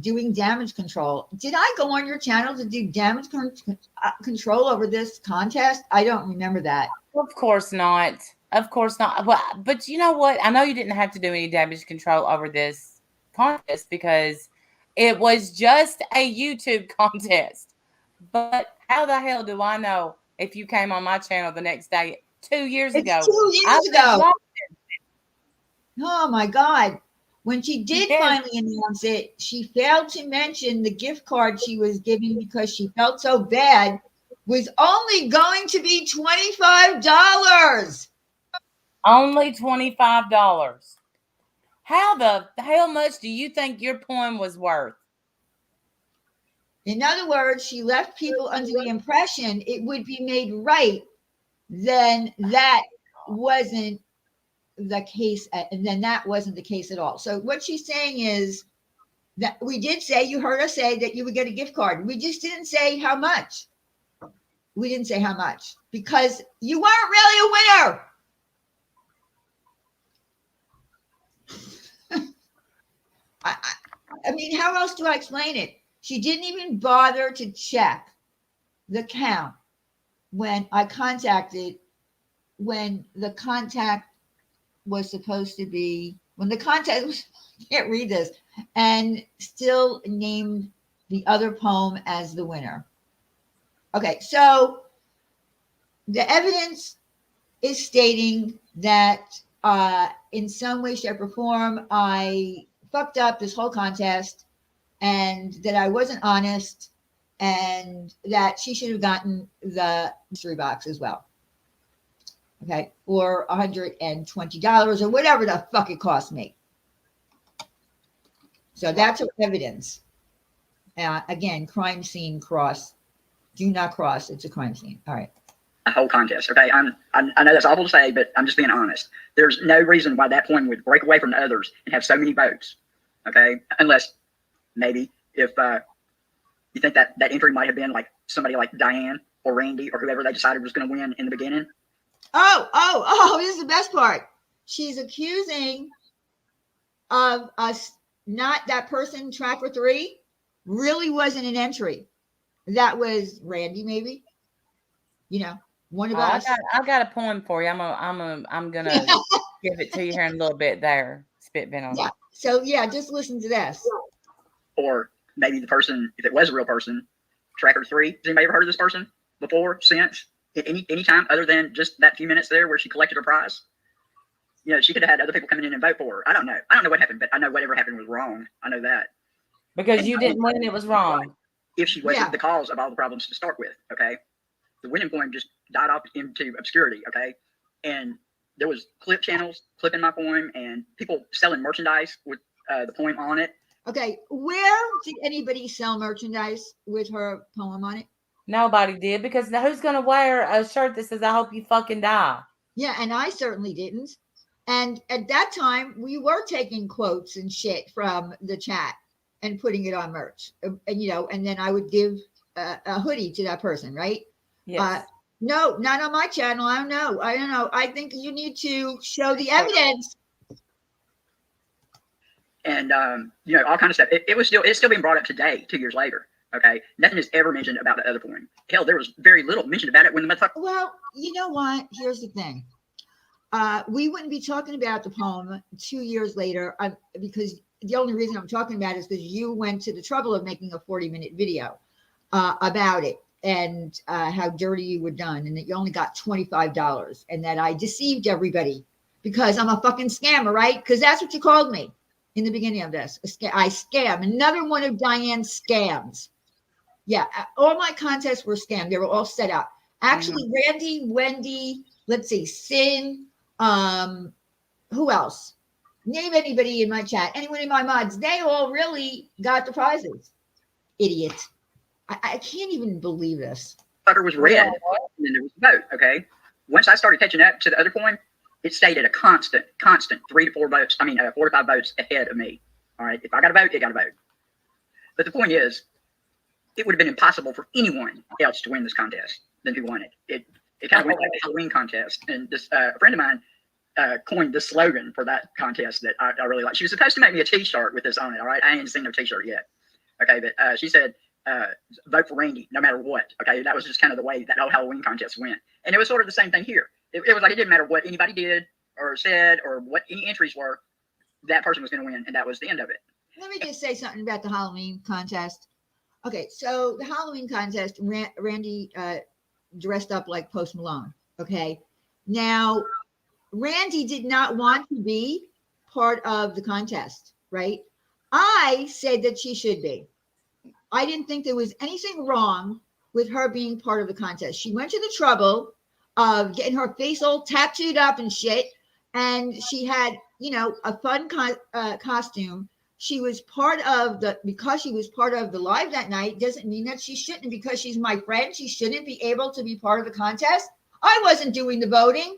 doing damage control. Did I go on your channel to do damage control over this contest? I don't remember that. Of course not. Of course not. Well, but you know what? I know you didn't have to do any damage control over this contest because It was just a YouTube contest. But how the hell do I know if you came on my channel the next day 2 years It's ago? 2 I years ago. watched Oh my God. When she did Yes. finally announce it, she failed to mention the gift card she was giving because she felt so bad was only going to be $25. only $25. How much do you think your poem was worth? In other words, she left people under the impression it would be made right. Then that wasn't the case, and then that wasn't the case at all. So what she's saying is that we did say, you heard us say that you would get a gift card. We just didn't say how much. We didn't say how much because you weren't really a winner. I mean, how else do I explain it? She didn't even bother to check the count when the contact was supposed to be, when the contact was, I can't read this, and still named the other poem as the winner. Okay, so the evidence is stating that in some way, shape, or form, I fucked up this whole contest and that I wasn't honest and that she should have gotten the mystery box as well. Okay, or $120 or whatever the fuck it cost me. So that's her evidence. Again, crime scene cross. Do not cross. It's a crime scene. All right. A whole contest. Okay, I know that's awful to say, but I'm just being honest. There's no reason why that poem would break away from the others and have so many votes. Okay, unless maybe if you think that entry might have been like somebody like Diane or Randy or whoever they decided was going to win in the beginning. Oh, this is the best part. She's accusing of us, not that person, tracker 3, really wasn't an entry. That was Randy, maybe. You know, one of us. I got a poem for you. I'm gonna give it to you here in a little bit there. Spit Venom. Yeah. So yeah, just listen to this. Or maybe the person, if it was a real person, tracker 3. Has anybody ever heard of this person before, since? At any time other than just that few minutes there where she collected her prize? You know, she could have had other people coming in and vote for her. I don't know what happened, but I know whatever happened was wrong. I know that. Because you didn't win, it was wrong. If she wasn't the cause of all the problems to start with, okay? The winning poem just died off into obscurity, okay? And there was clip channels clipping my poem and people selling merchandise with the poem on it. Okay, where did anybody sell merchandise with her poem on it? Nobody did, because who's going to wear a shirt that says, I hope you fucking die? Yeah, and I certainly didn't. And at that time, we were taking quotes and shit from the chat and putting it on merch. And, you know, and then I would give a hoodie to that person, right? Yes. No, not on my channel. I don't know. I think you need to show the evidence. And, you know, all kind of stuff. It's still being brought up today, 2 years later. Okay, nothing is ever mentioned about the other poem. Hell, there was very little mentioned about it when the motherfucker. Well, you know what? Here's the thing. We wouldn't be talking about the poem 2 years later because the only reason I'm talking about it is because you went to the trouble of making a 40-minute video about it and how dirty you were done and that you only got $25 and that I deceived everybody because I'm a fucking scammer, right? Because that's what you called me in the beginning of this. I scam. Another one of Diane's scams. Yeah, all my contests were scammed. They were all set up. Actually, Randy, Wendy, let's see, Sin, who else? Name anybody in my chat, anyone in my mods. They all really got the prizes. Idiot. I can't even believe this. Fucker was red, and then there was a vote, okay? Once I started catching up to the other poem, it stayed at a constant 3 to 4 votes. 4 to 5 votes ahead of me. All right, if I got a vote, it got a vote. But the point is, it would have been impossible for anyone else to win this contest than who won it. It kind of went like a Halloween contest. And this a friend of mine coined this slogan for that contest that I really like. She was supposed to make me a t-shirt with this on it, all right? I ain't seen no t-shirt yet. Okay, but she said, vote for Randy, no matter what. Okay, that was just kind of the way that whole Halloween contest went. And it was sort of the same thing here. It was like it didn't matter what anybody did or said or what any entries were, that person was going to win, and that was the end of it. let me just say something about the Halloween contest. Okay, so the Halloween contest, Randy dressed up like Post Malone. Okay, now Randy did not want to be part of the contest, right? I said that she should be. I didn't think there was anything wrong with her being part of the contest. She went to the trouble of getting her face all tattooed up and shit, and she had, a fun costume. She was part of because she was part of the live that night doesn't mean that she shouldn't. Because she's my friend, she shouldn't be able to be part of the contest. I wasn't doing the voting.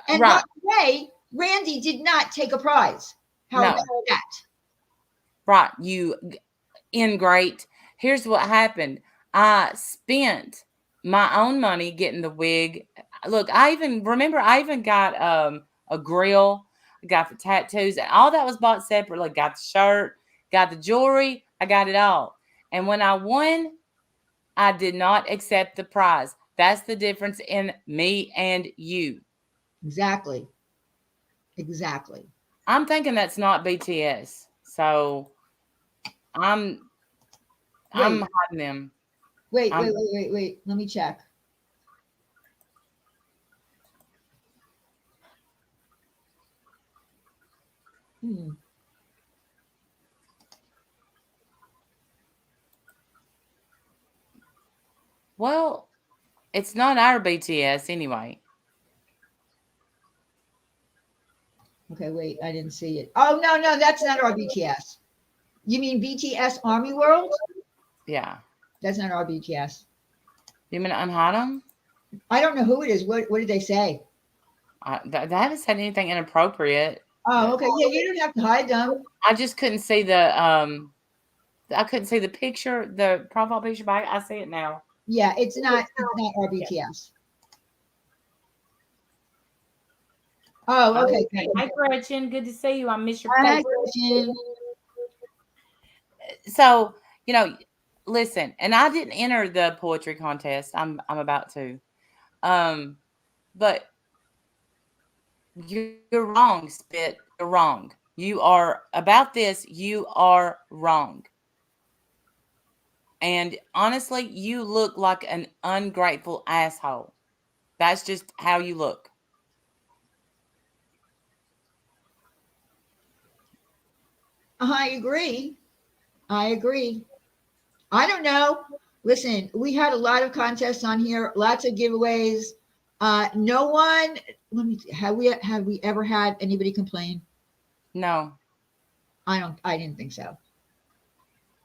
And by Right. the way, Randy did not take a prize. How No. about that? Right. You ingrate. Here's what happened. I spent my own money getting the wig. Look, I even got a grill, I got the tattoos, and all that was bought separately. Got the shirt, got the jewelry, I got it all. And when I won, I did not accept the prize. That's the difference in me and you. Exactly. I'm thinking that's not BTS. So I'm Wait, hiding them. wait. I'm Let me check. Well, it's not our BTS anyway. Okay, wait. I didn't see it. Oh, no, that's not our BTS. You mean BTS Army World? Yeah. That's not our BTS. You mean to unhide them? I don't know who it is. What did they say? They haven't said anything inappropriate. Oh, okay. Yeah, you don't have to hide them. I just couldn't see I couldn't see the picture, the profile picture, but I see it now. Yeah, it's not our BTS. Oh, okay. Hi, Gretchen. Good to see you. I miss your Hi, face. Gretchen. So, listen, and I didn't enter the poetry contest. I'm about to. But you're wrong, Spit. You're wrong. You are about this. You are wrong. And honestly, you look like an ungrateful asshole. That's just how you look. I agree. I don't know. Listen, we had a lot of contests on here, lots of giveaways. No one. Let me. Have we ever had anybody complain? No. I didn't think so.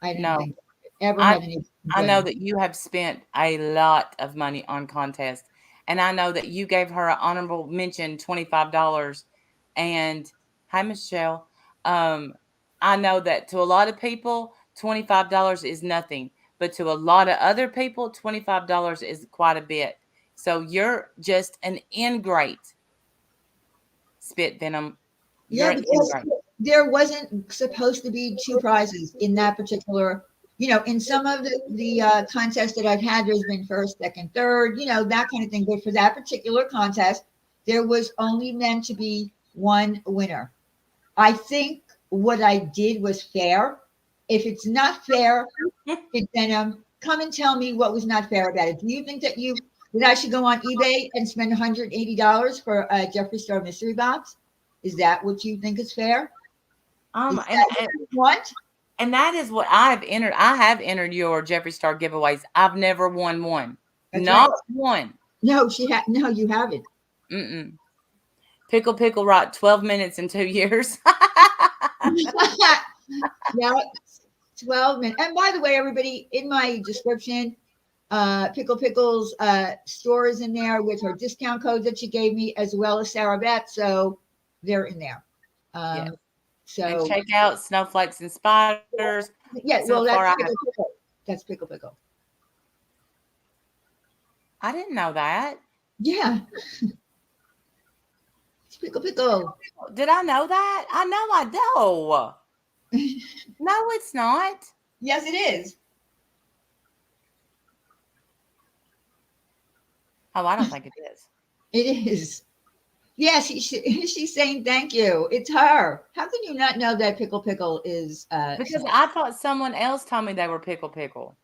I didn't No. think ever I, had any. I know that you have spent a lot of money on contests. And I know that you gave her an honorable mention, $25. And hi, Michelle. I know that to a lot of people, $25 is nothing. But to a lot of other people, $25 is quite a bit. So you're just an ingrate, Spit Venom. You're Yeah, an because ingrate. there wasn't supposed to be two prizes in that particular. In some of the contests that I've had, there's been first, second, third, that kind of thing. But for that particular contest, there was only meant to be one winner. I think what I did was fair. If it's not fair, then come and tell me what was not fair about it. Do you think that I should go on eBay and spend $180 for a Jeffree Star mystery box? Is that what you think is fair? Is that what you want? And that is what I've entered. I have entered your Jeffree Star giveaways. I've never won one. That's Not right. one. No, no, you haven't. Mm-mm. Pickle rot 12 minutes in 2 years. Yeah, 12 minutes. And by the way, everybody, in my description, Pickle's store is in there with her discount code that she gave me, as well as Sara Beth. So they're in there. Yeah. So And check out Snowflakes and Spiders. yeah, So well, far, that's Pickle. I didn't know that. Yeah. It's Pickle. Did I know that? I know I do. No, it's not. Yes, it is. Oh, I don't think it is. It is. Yes, she's saying thank you. It's her. How can you not know that Pickle is Because I thought someone else told me they were Pickle.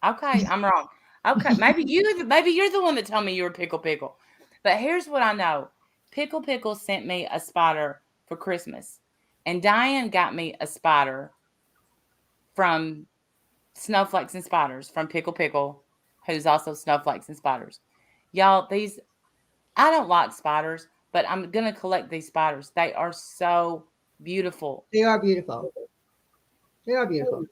Okay, I'm wrong. Okay, maybe you're the one that told me you were Pickle. But here's what I know. Pickle sent me a spider for Christmas. And Diane got me a spider from Snowflakes and Spiders from Pickle, who's also Snowflakes and Spiders. Y'all, I don't like spiders, but I'm going to collect these spiders. They are so beautiful. They are beautiful. They are beautiful.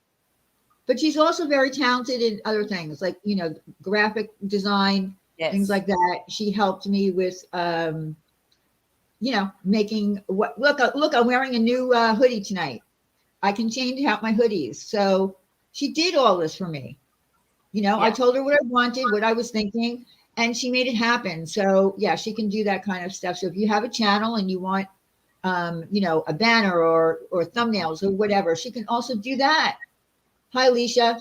But she's also very talented in other things, like, graphic design, things like that. She helped me with, making what. Look, I'm wearing a new hoodie tonight. I can change out my hoodies. So she did all this for me. I told her what I wanted, what I was thinking, and she made it happen. So yeah, she can do that kind of stuff. So if you have a channel and you want, a banner or thumbnails or whatever, she can also do that. Hi, Alicia.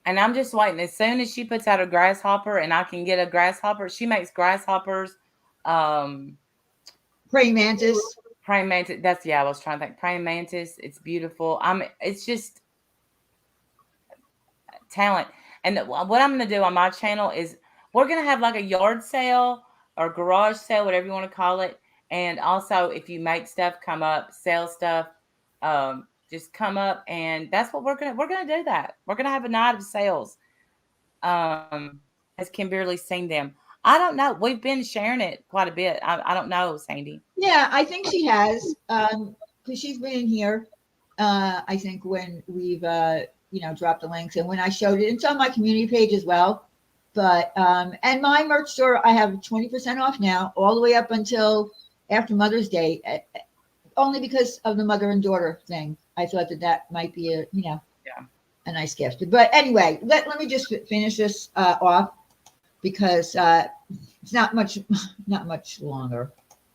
And I'm just waiting. As soon as she puts out a grasshopper and I can get a grasshopper, she makes grasshoppers. Praying mantis. Praying mantis. I was trying to think. Praying mantis. It's beautiful. It's just talent. And what I'm going to do on my channel is we're going to have like a yard sale or garage sale, whatever you want to call it. And also, if you make stuff, come up, sell stuff, just come up, and that's what we're gonna do. That we're gonna have a night of sales. As Kimberly's seen them. I don't know. We've been sharing it quite a bit. I don't know, Sandy. Yeah, I think she has. Because she's been in here. I think when we've dropped the links and when I showed it, it's on my community page as well. But and my merch store, I have 20% off now, all the way up until after Mother's Day, only because of the mother and daughter thing. I thought that might be a nice gift. But anyway, let me just finish this off because it's not much longer.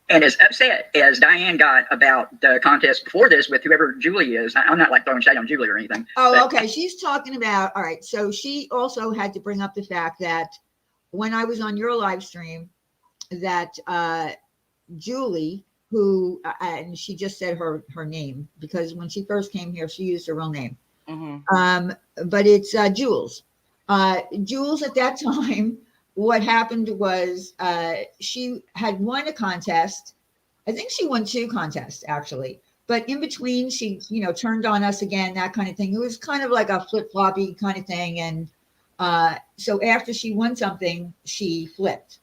And as upset as Diane got about the contest before this with whoever Julie is, I'm not like throwing shade on Julie or anything. Oh, okay. She's talking about, all right. So she also had to bring up the fact that when I was on your live stream, that Julie, who, and she just said her name because when she first came here, she used her real name. Mm-hmm. But it's Jules. Jules at that time, what happened was she had won a contest. I think she won 2 contests actually, but in between she, turned on us again, that kind of thing. It was kind of like a flip-floppy kind of thing. And so after she won something, she flipped.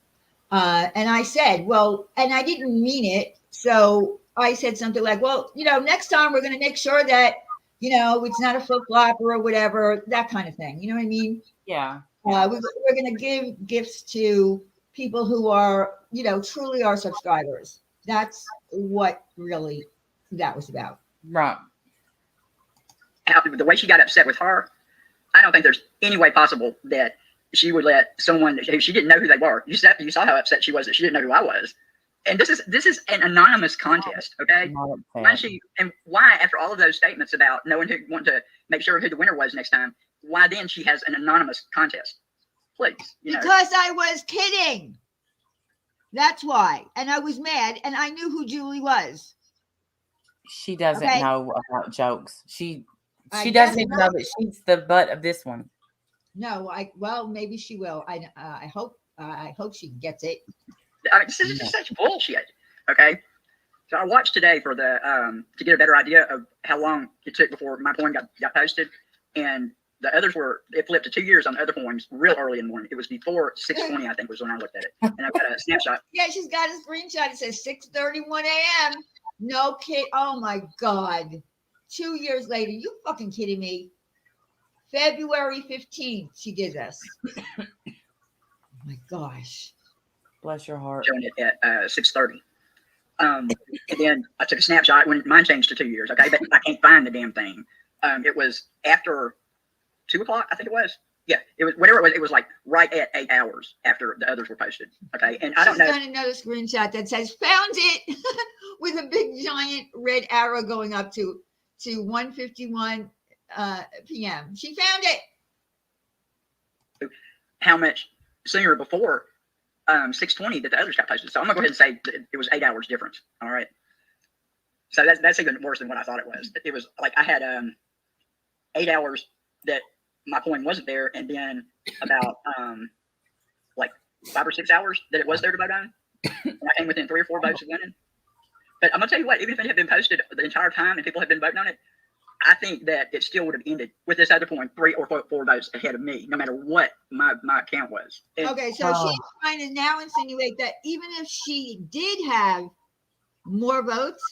And I said, well, and I didn't mean it. So I said something like, well, next time we're going to make sure that, it's not a flip-flop or whatever, that kind of thing. You know what I mean? Yeah. We're going to give gifts to people who are, truly our subscribers. That's what really that was about. Right. The way she got upset with her, I don't think there's any way possible that she would let someone who she didn't know who they were. You saw how upset she was that she didn't know who I was. And this is an anonymous contest, okay? Why, after all of those statements about wanting to make sure who the winner was next time, why then she has an anonymous contest? Please, because I was kidding. That's why, and I was mad, and I knew who Julie was. She doesn't know about jokes. She doesn't even know that she's the butt of this one. No, maybe she will. I hope she gets it. I mean, this is just such bullshit. Okay, so I watched today for the to get a better idea of how long it took before my poem got posted, and the others it flipped to 2 years on the other poems real early in the morning. It was before 6:20, I think, was when I looked at it, and I've got a snapshot. Yeah, she's got a screenshot. It says 6:31 a.m. No kid. Oh my God. 2 years later, you fucking kidding me? February 15th, she did this. Oh my gosh. Bless your heart. Showing it at 6:30. And then I took a snapshot when mine changed to 2 years. Okay, but I can't find the damn thing. It was after 2 o'clock, I think it was. Yeah, it was whatever it was. It was like right at 8 hours after the others were posted. Okay, and I don't know. She's got another screenshot that says "found it" with a big giant red arrow going up to 1:51 p.m. She found it. How much sooner before 6:20 that the others got posted. So I'm gonna go ahead and say that it was 8 hours difference. All right. So that's even worse than what I thought it was. It was like I had 8 hours that my coin wasn't there, and then about like 5 or 6 hours that it was there to vote on. And I came within 3 or 4 votes of winning. But I'm gonna tell you what, even if it had been posted the entire time and people had been voting on it, I think that it still would have ended with this other coin 3 or 4 votes ahead of me, no matter what my count was. Okay, so she's trying to now insinuate that even if she did have more votes,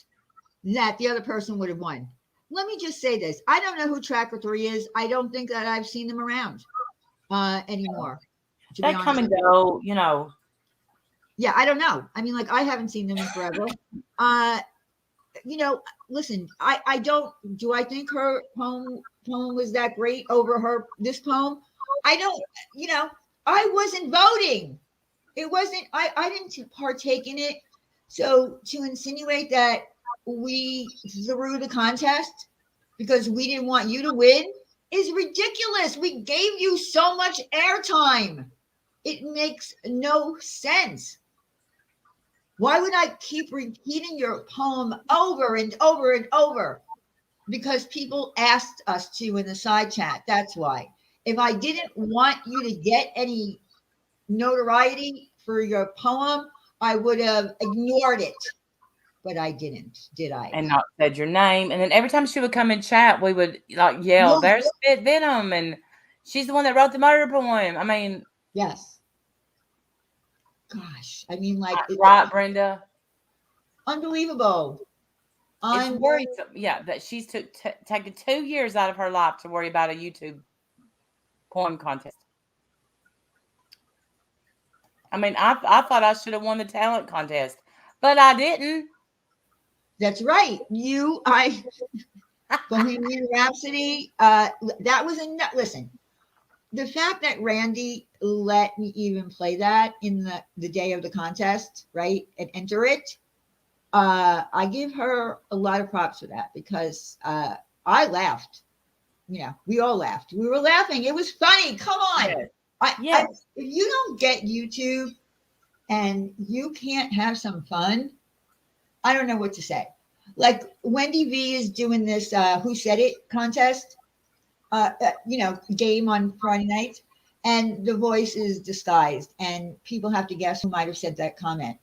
that the other person would have won. Let me just say this. I don't know who Tracker 3 is. I don't think that I've seen them around anymore. They come and go, you know. Yeah, I don't know. I mean, like, I haven't seen them in forever. You know, listen, I don't, do I think her poem was that great over this poem? I don't, you know, I wasn't voting. It wasn't, I didn't partake in it. So to insinuate that we threw the contest because we didn't want you to win is ridiculous. We gave you so much airtime. It makes no sense. Why would I keep repeating your poem over and over and over? Because people asked us to in the side chat. That's why. If I didn't want you to get any notoriety for your poem, I would have ignored it. But I didn't, did I? And not said your name. And then every time she would come in chat, we would like yell, "There's Venom," and she's the one that wrote the murder poem. I mean, yes. Gosh, I mean, like, right, Brenda? Unbelievable. It's worrisome, yeah, that she's taken 2 years out of her life to worry about a YouTube poem contest. I mean, I thought I should have won the talent contest, but I didn't. That's right. Bohemian Rhapsody. That was listen. The fact that Randy let me even play that in the day of the contest, right, and enter it, I give her a lot of props for that because I laughed. You know, we all laughed. We were laughing. It was funny. Come on. Yes. If you don't get YouTube and you can't have some fun, I don't know what to say. Like Wendy V is doing this Who Said It contest, you know, game on Friday nights, and the voice is disguised and people have to guess who might have said that comment.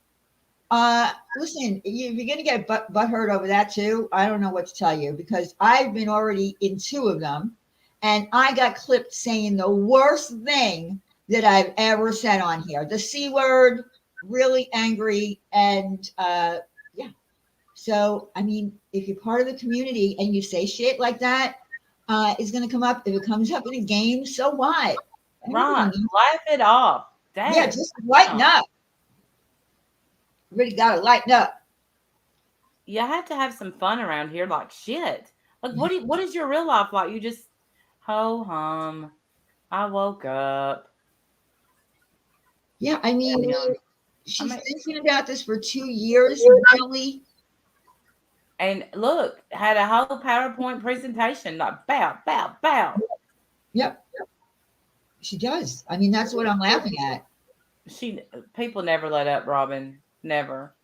Listen, you're going to get butthurt over that too. I don't know what to tell you because I've been already in 2 of them and I got clipped saying the worst thing that I've ever said on here. The C word, really angry. And yeah. So, I mean, if you're part of the community and you say shit like that, it's going to come up. If it comes up in a game, so what? Right. Laugh it off. Damn. Yeah, just lighten up. Really got to lighten up. You have to have some fun around here, like shit. Like, what is your real life like? You just ho hum. I woke up. Yeah, I mean, she's thinking about this for 2 years, really. And look, had a whole PowerPoint presentation, like bow, bow, bow. Yep. She does. I mean, that's what I'm laughing at. People never let up, Robin. Never.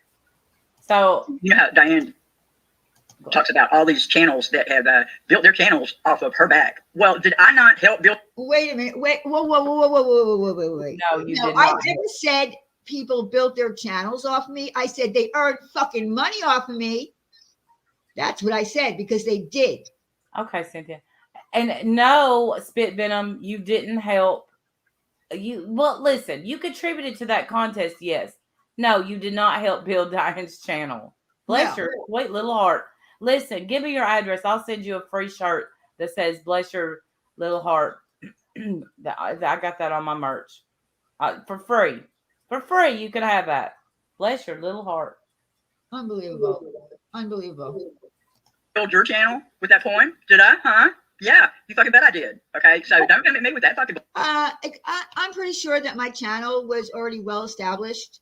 So you know, Diane talks about all these channels that have built their channels off of her back. Well, did I not help build? Wait a minute. Wait. Whoa. No, you did not. I never said people built their channels off of me. I said they earned fucking money off of me. That's what I said because they did. Okay, Cynthia. And no, Spit Venom, you didn't help. Well, listen, you contributed to that contest, yes. No, you did not help build Diane's channel. Bless your sweet little heart. Listen, give me your address. I'll send you a free shirt that says "Bless your little heart." I got that on my merch for free. For free, you can have that. Bless your little heart. Unbelievable. Build your channel with that poem? Did I? Huh? Yeah, you fucking bet I did. Okay, so don't come at me with that fucking. I'm pretty sure that my channel was already well established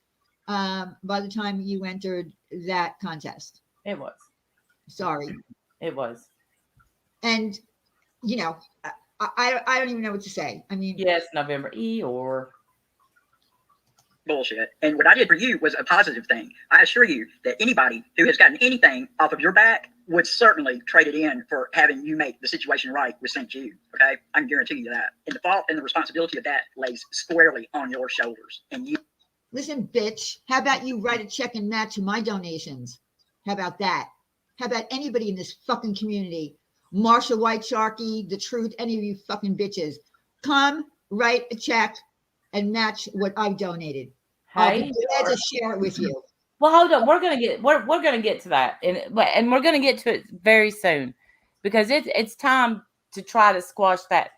by the time you entered that contest. It was. Sorry. It was. And, you know, I don't even know what to say. I mean. Yes, November Eeyore. bullshit. And what I did for you was a positive thing. I assure you that anybody who has gotten anything off of your back would certainly trade it in for having you make the situation right with St. Jude. Okay? I can guarantee you that. And the fault and the responsibility of that lays squarely on your shoulders. And you. Listen, bitch, how about you write a check and match my donations? How about that? How about anybody in this fucking community? Marsha White Sharkey, The Truth, any of you fucking bitches. Come write a check and match what I've donated. I'll be glad to share it with you. Well, hold on. We're gonna get to that, and we're gonna get to it very soon, because it's time to try to squash that.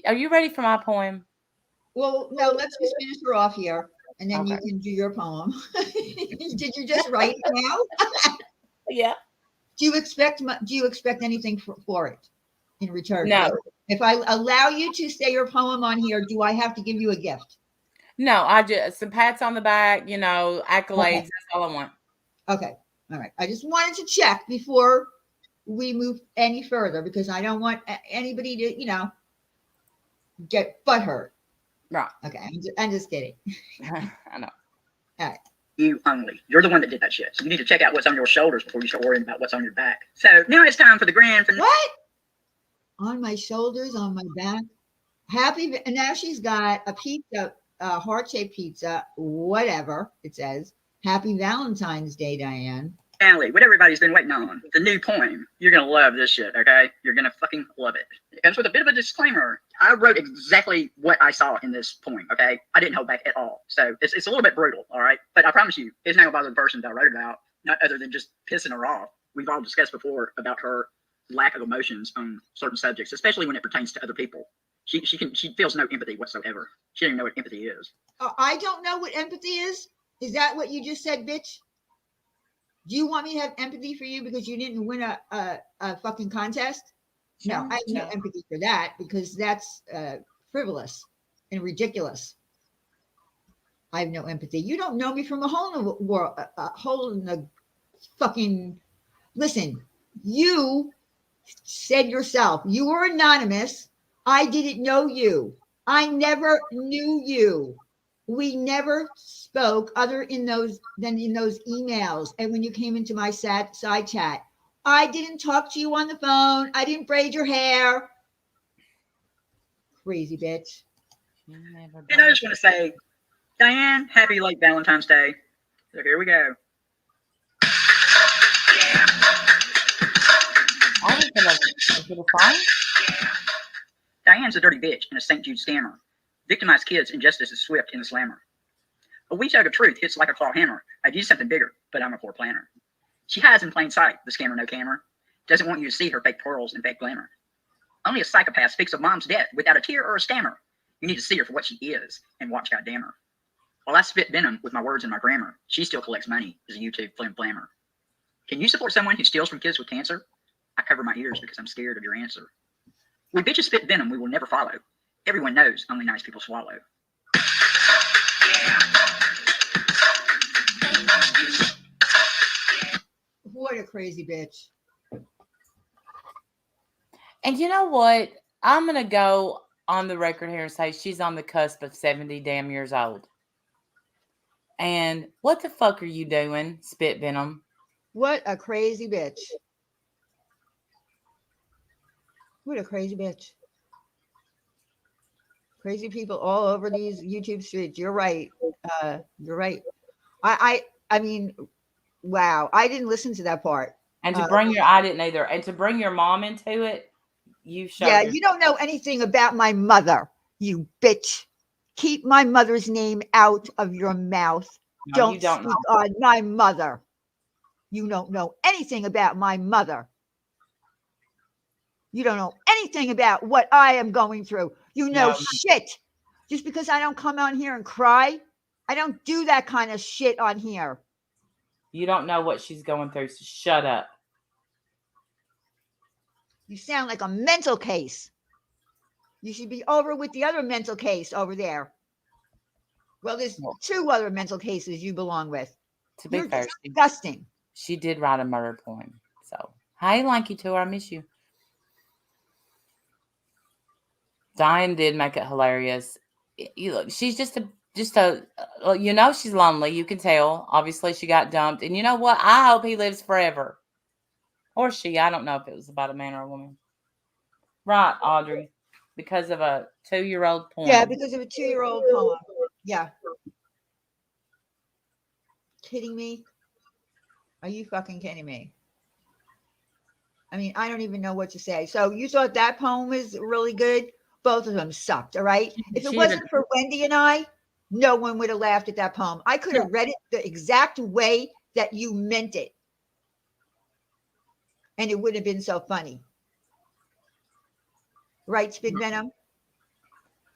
Are you ready for my poem? Well, no, let's just finish her off here, and then you can do your poem. Did you just write now? Yeah. Do you expect anything for it in return? No. If I allow you to say your poem on here, do I have to give you a gift? No, I just some pats on the back, accolades. Okay. That's all I want. Okay. All right. I just wanted to check before we move any further, because I don't want anybody to, get butthurt. Right. Okay. I'm just kidding. I know. All right. You only. You're the one that did that shit. So you need to check out what's on your shoulders before you start worrying about what's on your back. So now it's time for the grand finale. What? On my shoulders, on my back. Happy. And now she's got a pizza, a heart-shaped pizza, whatever it says. Happy Valentine's Day, Diane. Finally, what everybody's been waiting on. The new poem. You're going to love this shit, okay? You're going to fucking love it. It comes with a bit of a disclaimer. I wrote exactly what I saw in this poem, okay? I didn't hold back at all. So it's a little bit brutal, all right? But I promise you, it's not going to bother the person that I wrote about, not other than just pissing her off. We've all discussed before about her lack of emotions on certain subjects, especially when it pertains to other people. She feels no empathy whatsoever. She doesn't even know what empathy is. I don't know what empathy is. Is that what you just said, bitch? Do you want me to have empathy for you because you didn't win a fucking contest? No, I have no empathy for that, because that's frivolous and ridiculous. I have no empathy. You don't know me from a hole in the world, a hole in the fucking. Listen, you said yourself you were anonymous. I didn't know you. I never knew you. We never spoke other than in those emails. And when you came into my side chat, I didn't talk to you on the phone. I didn't braid your hair. Crazy bitch. And I just want to say, Diane, happy late Valentine's Day. So here we go. Is it a song? Diane's a dirty bitch and a St. Jude scammer. Victimized kids and justice is swift in the slammer. A wee tug of truth hits like a claw hammer. I do something bigger, but I'm a poor planner. She hides in plain sight, the scammer no camera. Doesn't want you to see her fake pearls and fake glamour. Only a psychopath speaks of mom's death without a tear or a stammer. You need to see her for what she is and watch goddamn her. While I spit venom with my words and my grammar, she still collects money as a YouTube flammer. Can you support someone who steals from kids with cancer? I cover my ears because I'm scared of your answer. When bitches spit venom, we will never follow. Everyone knows only nice people swallow. What a crazy bitch. And you know what? I'm going to go on the record here and say she's on the cusp of 70 damn years old. And what the fuck are you doing, Spit Venom? What a crazy bitch. What a crazy bitch. Crazy people all over these YouTube streets. You're right. You're right. I mean, wow. I didn't listen to that part. And to bring I didn't either. And to bring your mom into it, you showed. Yeah, you don't know anything about my mother, you bitch. Keep my mother's name out of your mouth. No, Don't speak on my mother. You don't know anything about my mother. You don't know anything about what I am going through. You know shit. Just because I don't come on here and cry, I don't do that kind of shit on here. You don't know what she's going through, so shut up. You sound like a mental case. You should be over with the other mental case over there. Well, there's two other mental cases you belong with. To be fair, disgusting. She did write a murder poem. So, hi, Lanky Tour. I miss you. Diane did make it hilarious. You look, she's just a just she's lonely. You can tell. Obviously, she got dumped. And you know what? I hope he lives forever. Or she. I don't know if it was about a man or a woman. Right, Audrey. Because of a 2-year-old poem. Yeah, because of a 2-year-old poem. Yeah. Kidding me? Are you fucking kidding me? I mean, I don't even know what to say. So you thought that poem was really good? Both of them sucked, all right? If it wasn't for Wendy and I, no one would have laughed at that poem. I could have read it the exact way that you meant it. And it would have been so funny. Right, Spit Venom?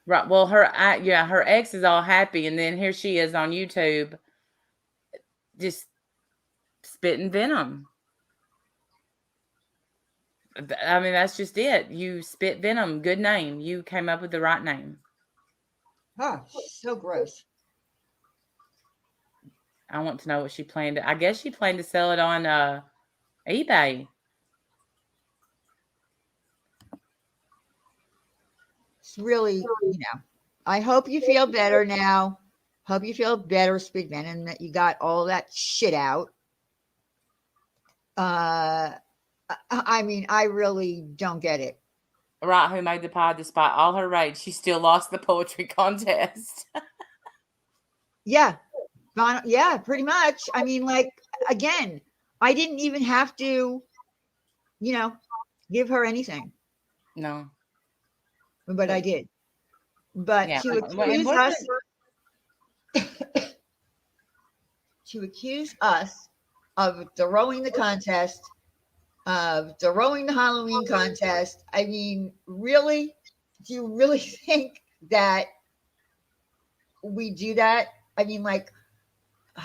Right. Well, her ex is all happy, and then here she is on YouTube, just spitting venom. I mean, that's just it. You spit venom. Good name. You came up with the right name. Oh, so gross. I want to know what she planned. I guess she planned to sell it on eBay. It's really, I hope you feel better now. Hope you feel better, Spit Venom, that you got all that shit out. I mean, I really don't get it. Right, who made the pie despite all her rage? She still lost the poetry contest. Yeah. Yeah, pretty much. I mean, like, again, I didn't even have to, give her anything. No. But I did. But Yeah. to accuse us, of throwing the contest, of throwing the Halloween contest. I mean, really? Do you really think that we do that? I mean, like,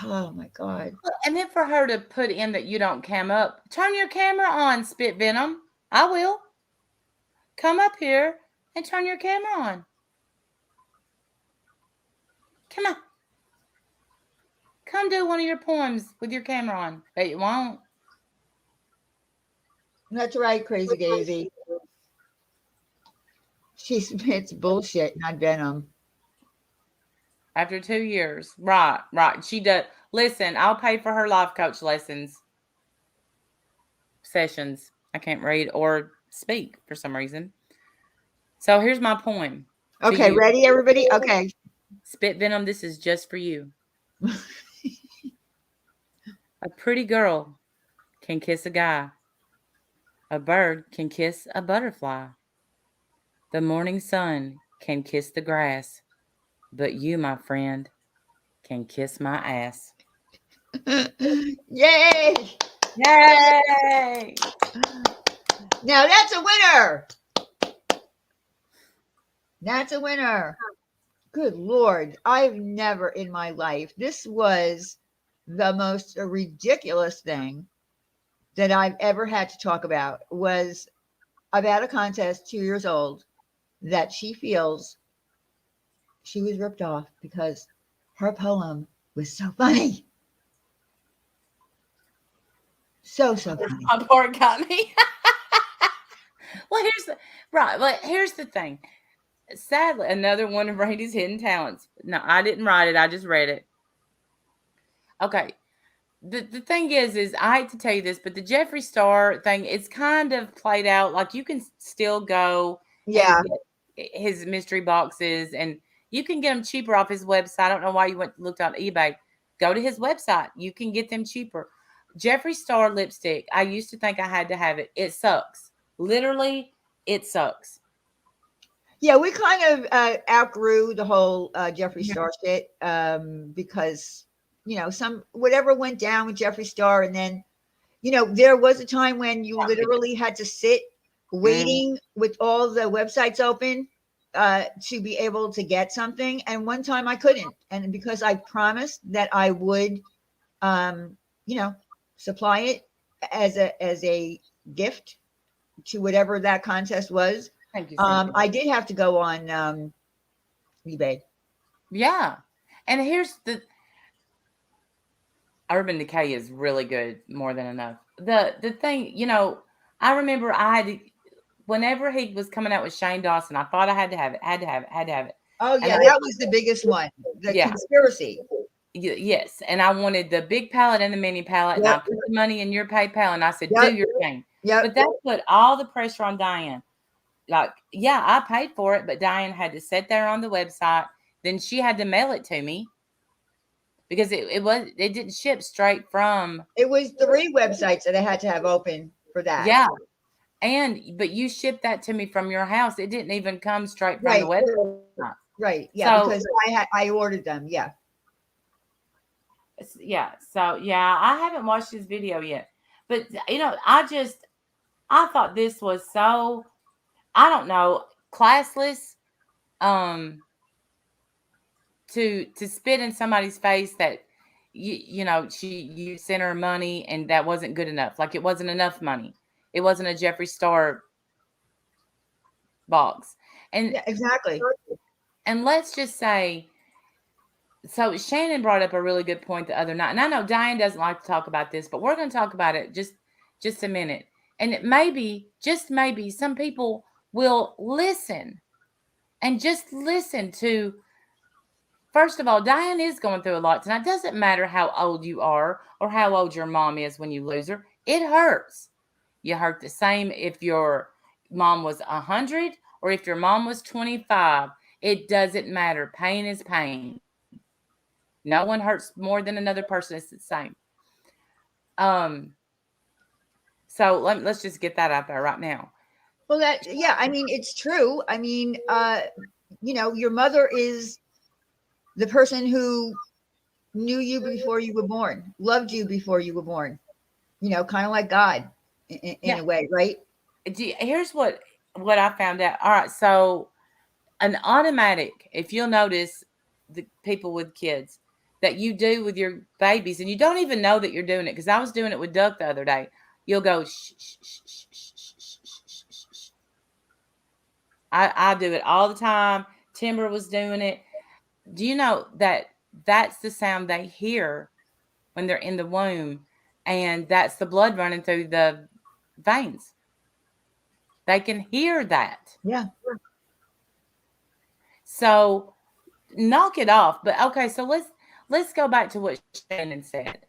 oh my God. And then for her to put in that you don't cam up, turn your camera on, Spit Venom. I will. Come up here and turn your camera on. Come on. Come do one of your poems with your camera on. But you won't. That's right, Crazy Daisy. She spits bullshit, not venom. After 2 years. Right. She does. Listen, I'll pay for her life coach sessions. I can't read or speak for some reason. So here's my poem. Okay, ready, everybody? Okay. Spit Venom, this is just for you. A pretty girl can kiss a guy. A bird can kiss a butterfly. The morning sun can kiss the grass. But you, my friend, can kiss my ass. Yay! Yay! Now that's a winner. That's a winner. Good Lord. I've never in my life, this was the most ridiculous thing that I've ever had to talk about. Was about a contest 2 years old that she feels she was ripped off because her poem was so funny. So funny. My part got me. Well, here's the thing. Sadly, another one of Randy's hidden talents. No, I didn't write it. I just read it. Okay. The thing is I hate to tell you this, but the Jeffree Star thing, it's kind of played out. Like, you can still go Yeah. and get his mystery boxes, and you can get them cheaper off his website. I don't know why you looked on eBay. Go to his website. You can get them cheaper. Jeffree Star lipstick, I used to think I had to have it. It sucks. Literally, it sucks. Yeah, we kind of outgrew the whole Jeffree Star shit because, whatever went down with Jeffree Star. And then, there was a time when you literally had to sit waiting with all the websites open to be able to get something. And one time I couldn't. And because I promised that I would, supply it as a gift to whatever that contest was. Thank you. I did have to go on eBay. Yeah. And here's Urban Decay is really good, more than enough. The thing, I remember whenever he was coming out with Shane Dawson, I thought I had to have it. Oh And yeah, that was the biggest one. The Yeah. conspiracy. Yes, and I wanted the big pallet and the mini pallet, and I Yep. put the money in your PayPal, and I said, "Do Yep. your thing." Yep. But that put all the pressure on Diane. Like, yeah, I paid for it, but Diane had to sit there on the website. Then she had to mail it to me because it didn't ship straight from. It was 3 websites that I had to have open for that. Yeah, but you shipped that to me from your house. It didn't even come straight from the Right. website. Right. Yeah, So because I ordered them. Yeah. yeah, so yeah, I haven't watched this video yet, but I thought this was so, I don't know, classless, um to spit in somebody's face that you sent her money and that wasn't good enough. Like, it wasn't enough money. It wasn't a Jeffree Star box. And Yeah, exactly. let's just say, so Shannon brought up a really good point the other night, and I know Diane doesn't like to talk about this, but we're going to talk about it just a minute. And it maybe, just maybe, some people will listen and just listen to. First of all, Diane is going through a lot tonight. It doesn't matter how old you are or how old your mom is when you lose her. It hurts. You hurt the same if your mom was 100 or if your mom was 25. It doesn't matter. Pain is pain. No one hurts more than another person. It's the same. Um, so let's just get that out there right now. Well, yeah, I mean, it's true. I mean, your mother is the person who knew you before you were born, loved you before you were born, kind of like God in a way, right? Here's what I found out. All right, so an automatic, if you'll notice, the people with kids that you do with your babies, and you don't even know that you're doing it, because I was doing it with Duck the other day. You'll go shh, shh, shh, shh, shh, shh, shh, shh, shh. I do it all the time. Timber was doing it. Do you know that that's the sound they hear when they're in the womb, and that's the blood running through the veins? They can hear that. Yeah. So knock it off. But okay, so let's go back to what Shannon said.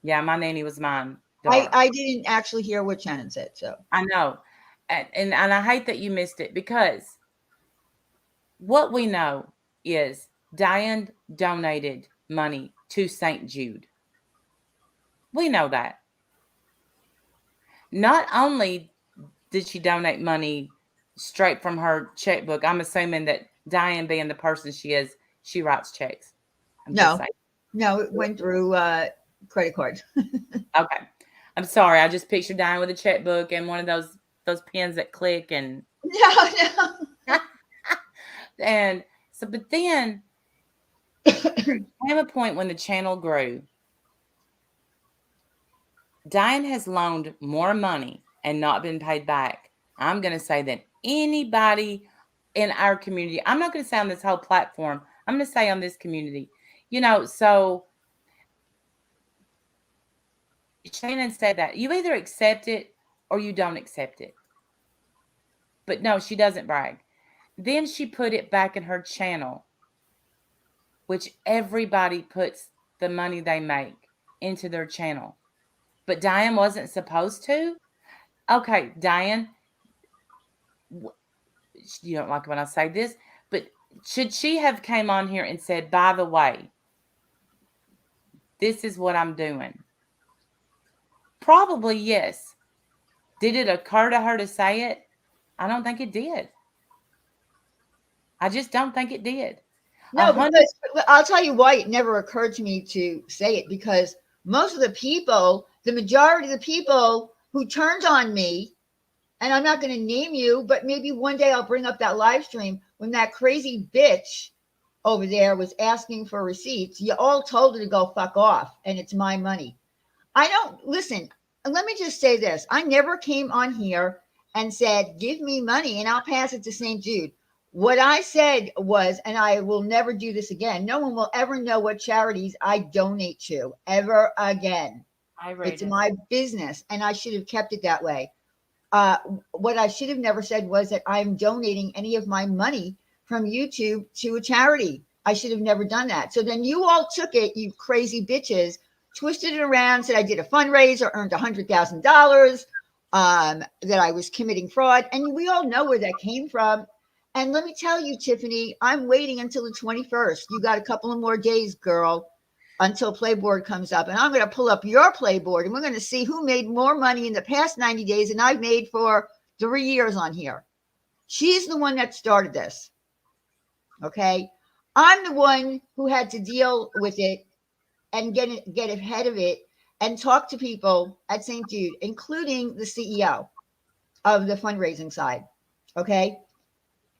Yeah, my nanny was mine. I didn't actually hear what Shannon said, so I know. And I hate that you missed it, because what we know is Diane donated money to St. Jude. We know that. Not only did she donate money straight from her checkbook, I'm assuming that Diane, being the person she is, she writes checks. No, it went through credit card. Okay. I'm sorry. I just pictured Diane with a checkbook and one of those pens that click and No. and so, but then came a point when the channel grew. Diane has loaned more money and not been paid back, I'm going to say, than anybody in our community. I'm not going to say on this whole platform. I'm going to say on this community. So Shannon said that you either accept it or you don't accept it. But no, she doesn't brag. Then she put it back in her channel, which everybody puts the money they make into their channel. But Diane wasn't supposed to. Okay, Diane, you don't like when I say this, but should she have came on here and said, by the way, this is what I'm doing? Probably yes. Did it occur to her to say it? I don't think it did. I just don't think it did. No, because I'll tell you why it never occurred to me to say it, because most of the people, the majority of the people who turned on me, and I'm not going to name you, but maybe one day I'll bring up that live stream when that crazy bitch over there was asking for receipts. You all told her to go fuck off, and it's my money. I don't listen. Let me just say this. I never came on here and said, give me money and I'll pass it to St. Jude. What I said was, and I will never do this again. No one will ever know what charities I donate to ever again. It's my business, and I should have kept it that way. What I should have never said was that I'm donating any of my money from YouTube to a charity. I should have never done that. So then you all took it, you crazy bitches, twisted it around, said I did a fundraiser, earned $100,000, that I was committing fraud. And we all know where that came from. And let me tell you, Tiffany, I'm waiting until the 21st. You got a couple of more days, girl, until Playboard comes up. And I'm going to pull up your Playboard and we're going to see who made more money in the past 90 days than I've made for 3 years on here. She's the one that started this. Okay. I'm the one who had to deal with it and get ahead of it and talk to people at St. Jude, including the CEO of the fundraising side. Okay.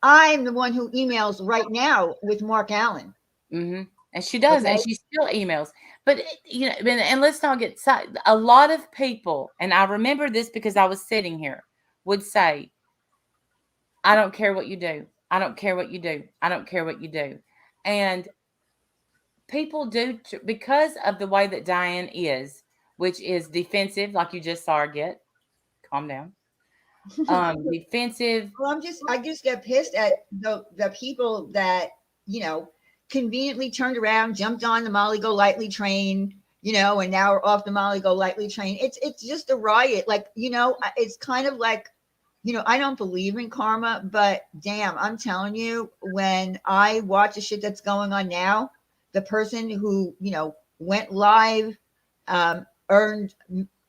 I'm the one who emails right now with Mark Allen. Mm-hmm. And she does, Okay. and she still emails. But, you know, and let's not get side. A lot of people, and I remember this because I was sitting here, would say, I don't care what you do. I don't care what you do. I don't care what you do. And people do, because of the way that Diane is, which is defensive, like you just saw her get. Calm down. Defensive. Well, I just get pissed at the people that, you know, conveniently turned around, jumped on the Molly Go Lightly train, you know, and now are off the Molly Go Lightly train. It's just a riot. Like, you know, it's kind of like, you know, I don't believe in karma, but damn, I'm telling you, when I watch the shit that's going on now, the person who, you know, went live, earned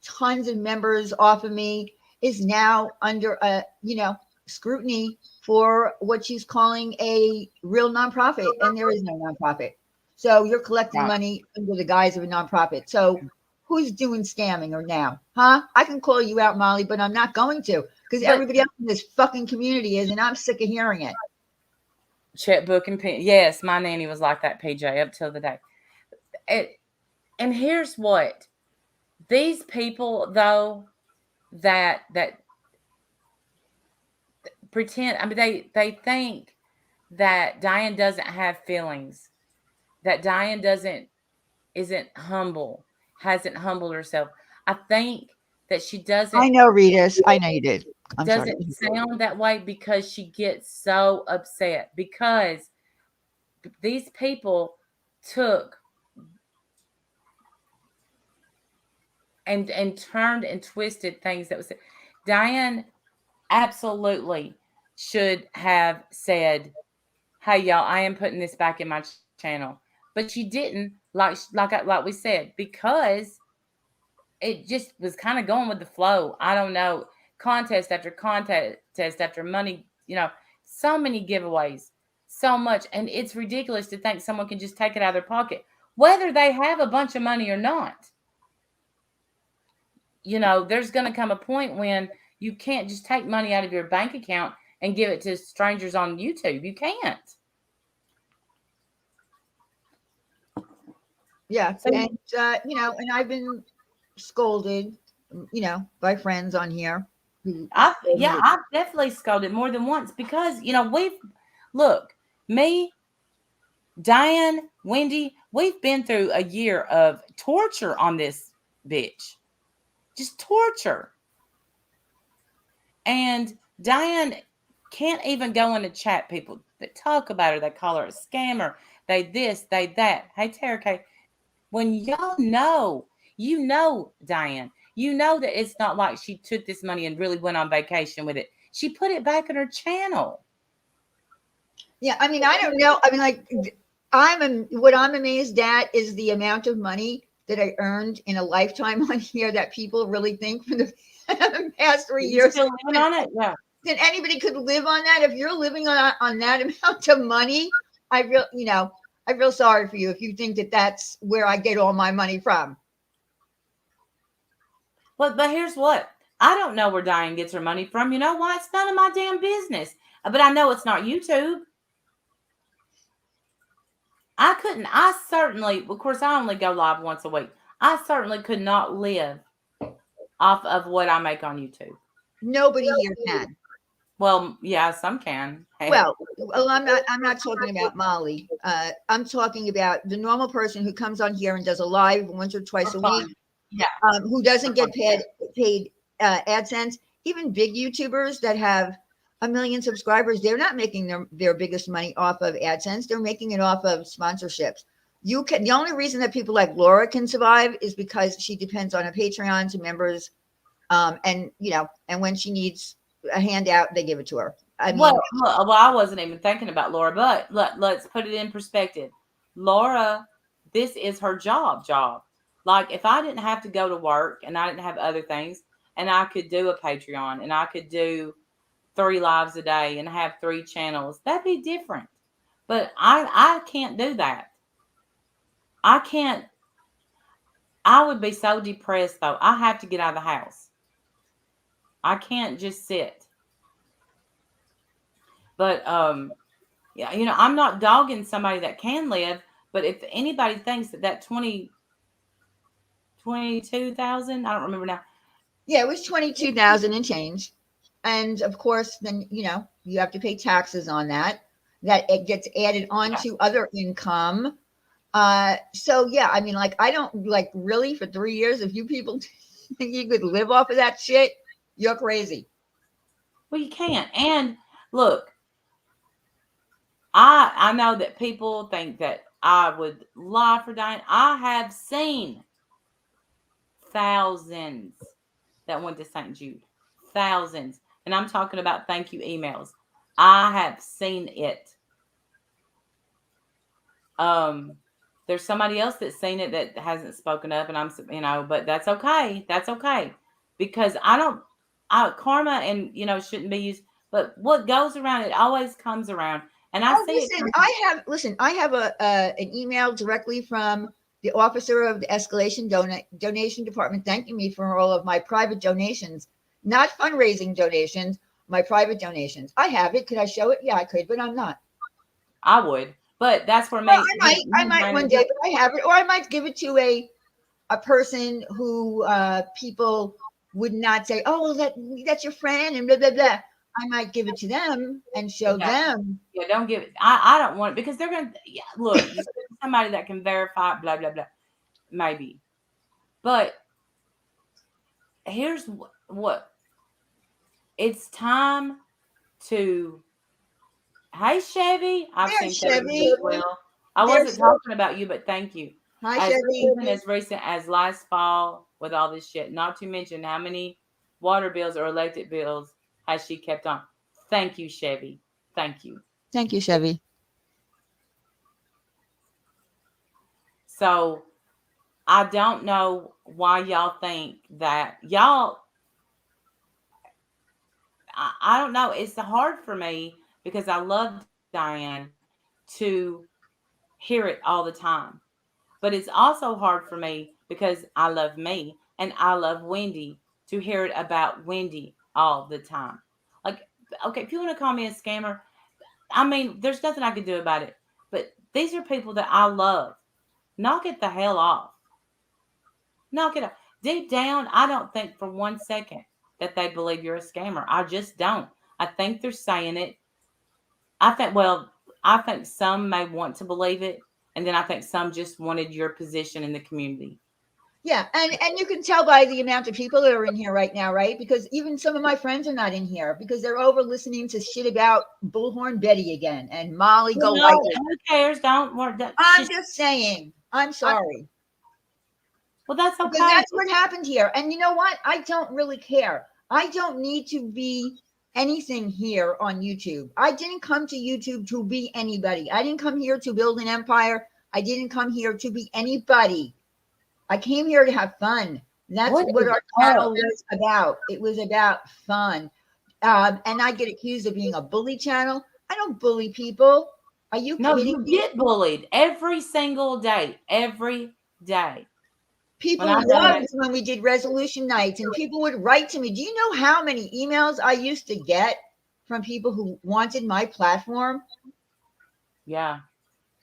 tons of members off of me, is now under a, you know, scrutiny for what she's calling a real nonprofit, and there is no nonprofit. So you're collecting money under the guise of a nonprofit. So who's doing scamming or now? Huh? I can call you out, Molly, but I'm not going to, because everybody else in this fucking community is, and I'm sick of hearing it. Checkbook and pen. Yes, my nanny was like that, PJ, up till the day. And here's what. These people, though, that pretend, I mean, they think that Diane doesn't have feelings, that Diane isn't humble, hasn't humbled herself. I think that she doesn't. I know, Ritas. I know you did. I'm doesn't sorry. sound that way because she gets so upset, because these people took and turned and twisted things that was Diane absolutely should have said, hey y'all, I am putting this back in my channel, but she didn't, like we said, because it just was kind of going with the flow. I don't know, contest after contest after money, you know, so many giveaways, so much, and it's ridiculous to think someone can just take it out of their pocket, whether they have a bunch of money or not. You know, there's going to come a point when you can't just take money out of your bank account and give it to strangers on YouTube. You can't. Yeah. So, and, you know, and I've been scolded, you know, by friends on here. I've definitely scolded more than once because, you know, me, Diane, Wendy, we've been through a year of torture on this bitch. Just torture. And Diane can't even go in the chat. People that talk about her, they call her a scammer. They this, they that. Hey, Tara K, when y'all know, you know, Diane, you know that it's not like she took this money and really went on vacation with it. She put it back in her channel. Yeah, I mean, I don't know. I mean, like, what I'm amazed at is the amount of money that I earned in a lifetime on here that people really think for the past 3 years. Still living on it? Yeah. That anybody could live on that. If you're living on that amount of money, I feel sorry for you if you think that that's where I get all my money from. But here's what. I don't know where Diane gets her money from. You know why? It's none of my damn business. But I know it's not YouTube. I certainly, of course, I only go live once a week. I certainly could not live off of what I make on YouTube. Nobody here can. Well, yeah, some can. Hey. Well, I'm not talking about Molly. I'm talking about the normal person who comes on here and does a live once or twice a week. Yeah. Who doesn't get paid AdSense. Even big YouTubers that have a million subscribers, they're not making their biggest money off of AdSense. They're making it off of sponsorships. The only reason that people like Laura can survive is because she depends on a Patreon to members. And when she needs a handout, they give it to her. I mean, well, I wasn't even thinking about Laura, but let's put it in perspective. Laura, this is her job. Like, if I didn't have to go to work and I didn't have other things, and I could do a Patreon and I could do 3 lives a day and have 3 channels, that'd be different. But I can't do that. I can't. I would be so depressed, though. I have to get out of the house. I can't just sit. But yeah, I'm not dogging somebody that can live, but if anybody thinks that 22,000, I don't remember now. Yeah, it was 22,000 and change. And of course, then you have to pay taxes on that. That it gets added on to other income. So yeah, I mean, like, I don't like, really, for 3 years, if you people think you could live off of that shit, you're crazy. Well, you can't. And look, I know that people think that I would lie for dying. I have seen thousands that went to St. Jude. Thousands. And I'm talking about thank you emails. I have seen it. There's somebody else that's seen it that hasn't spoken up, and but that's okay. That's okay. Because karma and, shouldn't be used, but what goes around, it always comes around. And I see listen, I have an email directly from the officer of the escalation donation department thanking me for all of my private donations, not fundraising donations, my private donations. I have it. Could I show it? Yeah, I could, but I'm not. I would, but that's where I might one day, but I have it, or I might give it to a person who people would not say, oh, that's your friend and blah blah blah. I might give it to them and show them. Yeah, don't give it. I don't want it, because they're gonna look, somebody that can verify blah blah blah, maybe. But here's what it's time to. Hey, Chevy. I've seen Chevy as well. I wasn't talking about you, but thank you. Hi, Chevy. Even as recent as last fall, with all this shit, not to mention how many water bills or electric bills has she kept on. Thank you, Chevy. Thank you. Thank you, Chevy. So I don't know why y'all think that I don't know. It's hard for me because I love Diane to hear it all the time. But it's also hard for me because I love me and I love Wendy to hear it about Wendy all the time. Like, okay, if you want to call me a scammer, I mean, there's nothing I can do about it. But these are people that I love. Knock it the hell off. Knock it off. Deep down, I don't think for 1 second that they believe you're a scammer. I just don't. I think they're saying it. I think some may want to believe it. And then I think some just wanted your position in the community. Yeah, and you can tell by the amount of people that are in here right now, right? Because even some of my friends are not in here because they're over listening to shit about Bullhorn Betty again and Molly Golightly. Who cares? Don't worry. I'm just saying. I'm sorry. Well, that's okay. Because that's what happened here. And you know what? I don't really care. I don't need to be anything here on YouTube. I didn't come to YouTube to be anybody. I didn't come here to build an empire. I didn't come here to be anybody. I came here to have fun. That's what our channel was about. It was about fun. And I get accused of being a bully channel. I don't bully people. Are you kidding me? No, you get bullied every single day. Every day. People loved when we did resolution nights, and people would write to me. Do you know how many emails I used to get from people who wanted my platform? Yeah,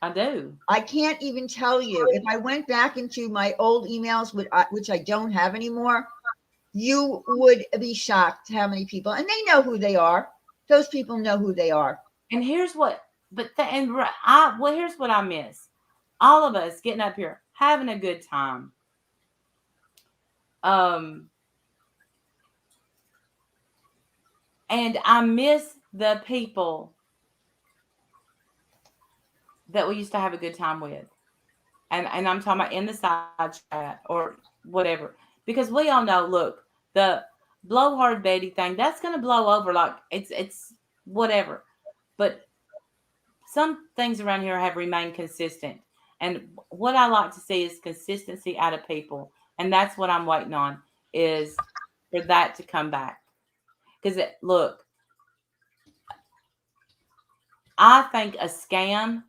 I do. I can't even tell you. If I went back into my old emails, which I don't have anymore, you would be shocked how many people, and they know who they are. Those people know who they are. And here's what, here's what I miss. All of us getting up here, having a good time. And I miss the people that we used to have a good time with. And I'm talking about in the side chat or whatever. Because we all know, look, the blowhard Betty thing, that's gonna blow over. Like it's whatever. But some things around here have remained consistent. And what I like to see is consistency out of people. And that's what I'm waiting on, is for that to come back. Because look, I think a scam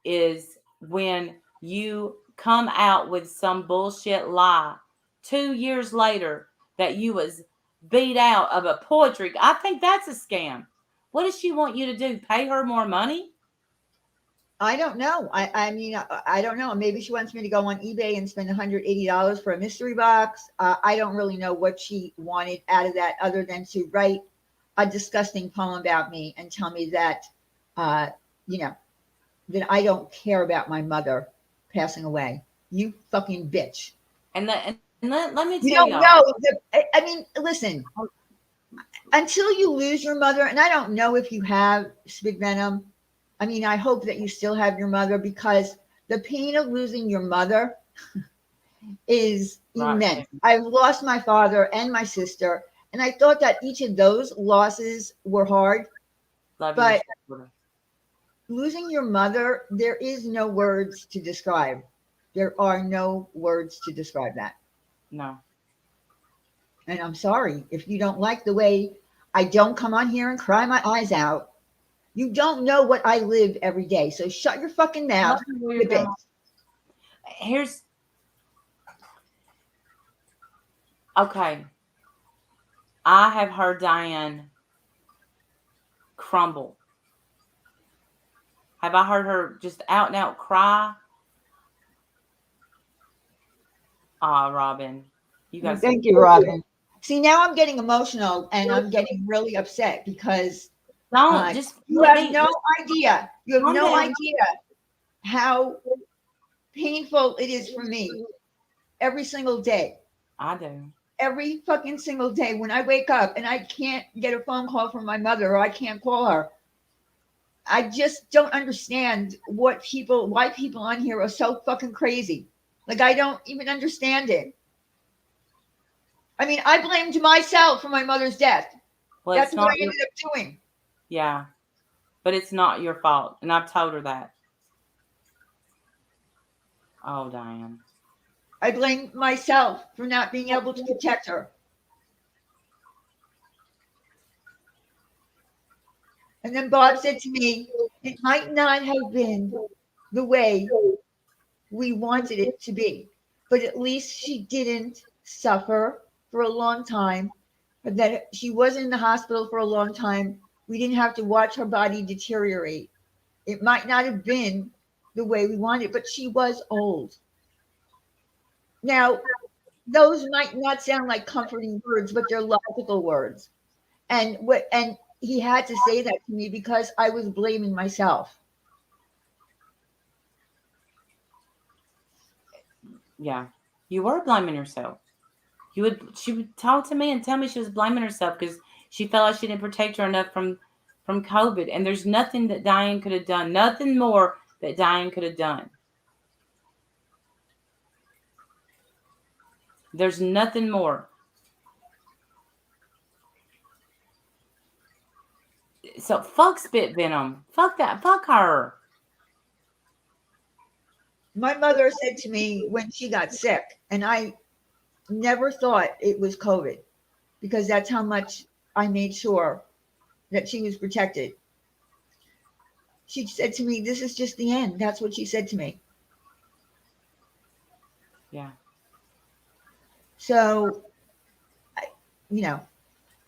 is when you come out with some bullshit lie 2 years later that you was beat out of a poetry. I think that's a scam. What does she want you to do? Pay her more money? I don't know. I mean, I don't know. Maybe she wants me to go on eBay and spend $180 for a mystery box. I don't really know what she wanted out of that, other than to write a disgusting poem about me and tell me that, you know, that I don't care about my mother passing away. You fucking bitch. And let me You tell don't y'all. know. I mean, listen, until you lose your mother, and I don't know if you have, Spit Venom. I mean, I hope that you still have your mother, because the pain of losing your mother is immense. Right. I've lost my father and my sister, and I thought that each of those losses were hard. Love But you. losing your mother, there is no words to describe. There are no words to describe that. No. And I'm sorry if you don't like the way I don't come on here and cry my eyes out. You don't know what I live every day. So shut your fucking mouth. You bitch. Here's okay. I have heard Diane crumble. Have I heard her just out and out cry? Ah, Robin. You guys. Thank you, Robin. See, now I'm getting emotional and I'm getting really upset because Don't just you let have me no idea. You have calm no down. idea how painful it is for me every single day. I do. Every fucking single day when I wake up and I can't get a phone call from my mother, or I can't call her. I just don't understand why people on here are so fucking crazy. Like, I don't even understand it. I mean, I blamed myself for my mother's death. Well, That's it's what not I ended up doing. yeah. But it's not your fault. And I've told her that. Oh, Diane. I blamed myself for not being able to protect her. And then Bob said to me, it might not have been the way we wanted it to be, but at least she didn't suffer for a long time, but that she was in the hospital for a long time. We didn't have to watch her body deteriorate. It might not have been the way we wanted, but she was old. Now, those might not sound like comforting words, but they're logical words. And he had to say that to me because I was blaming myself. Yeah. You were blaming yourself. She would talk to me and tell me she was blaming herself because she felt like she didn't protect her enough from COVID. And there's nothing that Diane could have done, nothing more that Diane could have done. There's nothing more. So fuck Spit Venom. Fuck that. Fuck her. My mother said to me when she got sick, and I never thought it was COVID because that's how much I made sure that she was protected. She said to me, "This is just the end." That's what she said to me. Yeah. So, you know,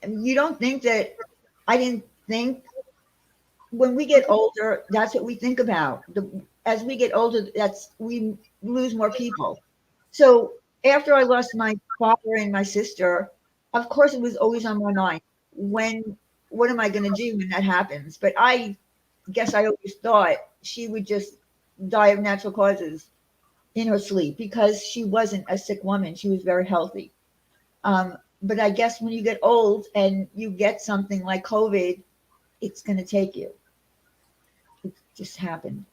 you don't think that I didn't think when we get older, that's what we think about. As we get older, we lose more people. So after I lost my father and my sister, of course it was always on my mind. What am I going to do when that happens? But I guess I always thought she would just die of natural causes in her sleep because she wasn't a sick woman. She was very healthy. but I guess when you get old and you get something like COVID, it's going to take you. It just happened.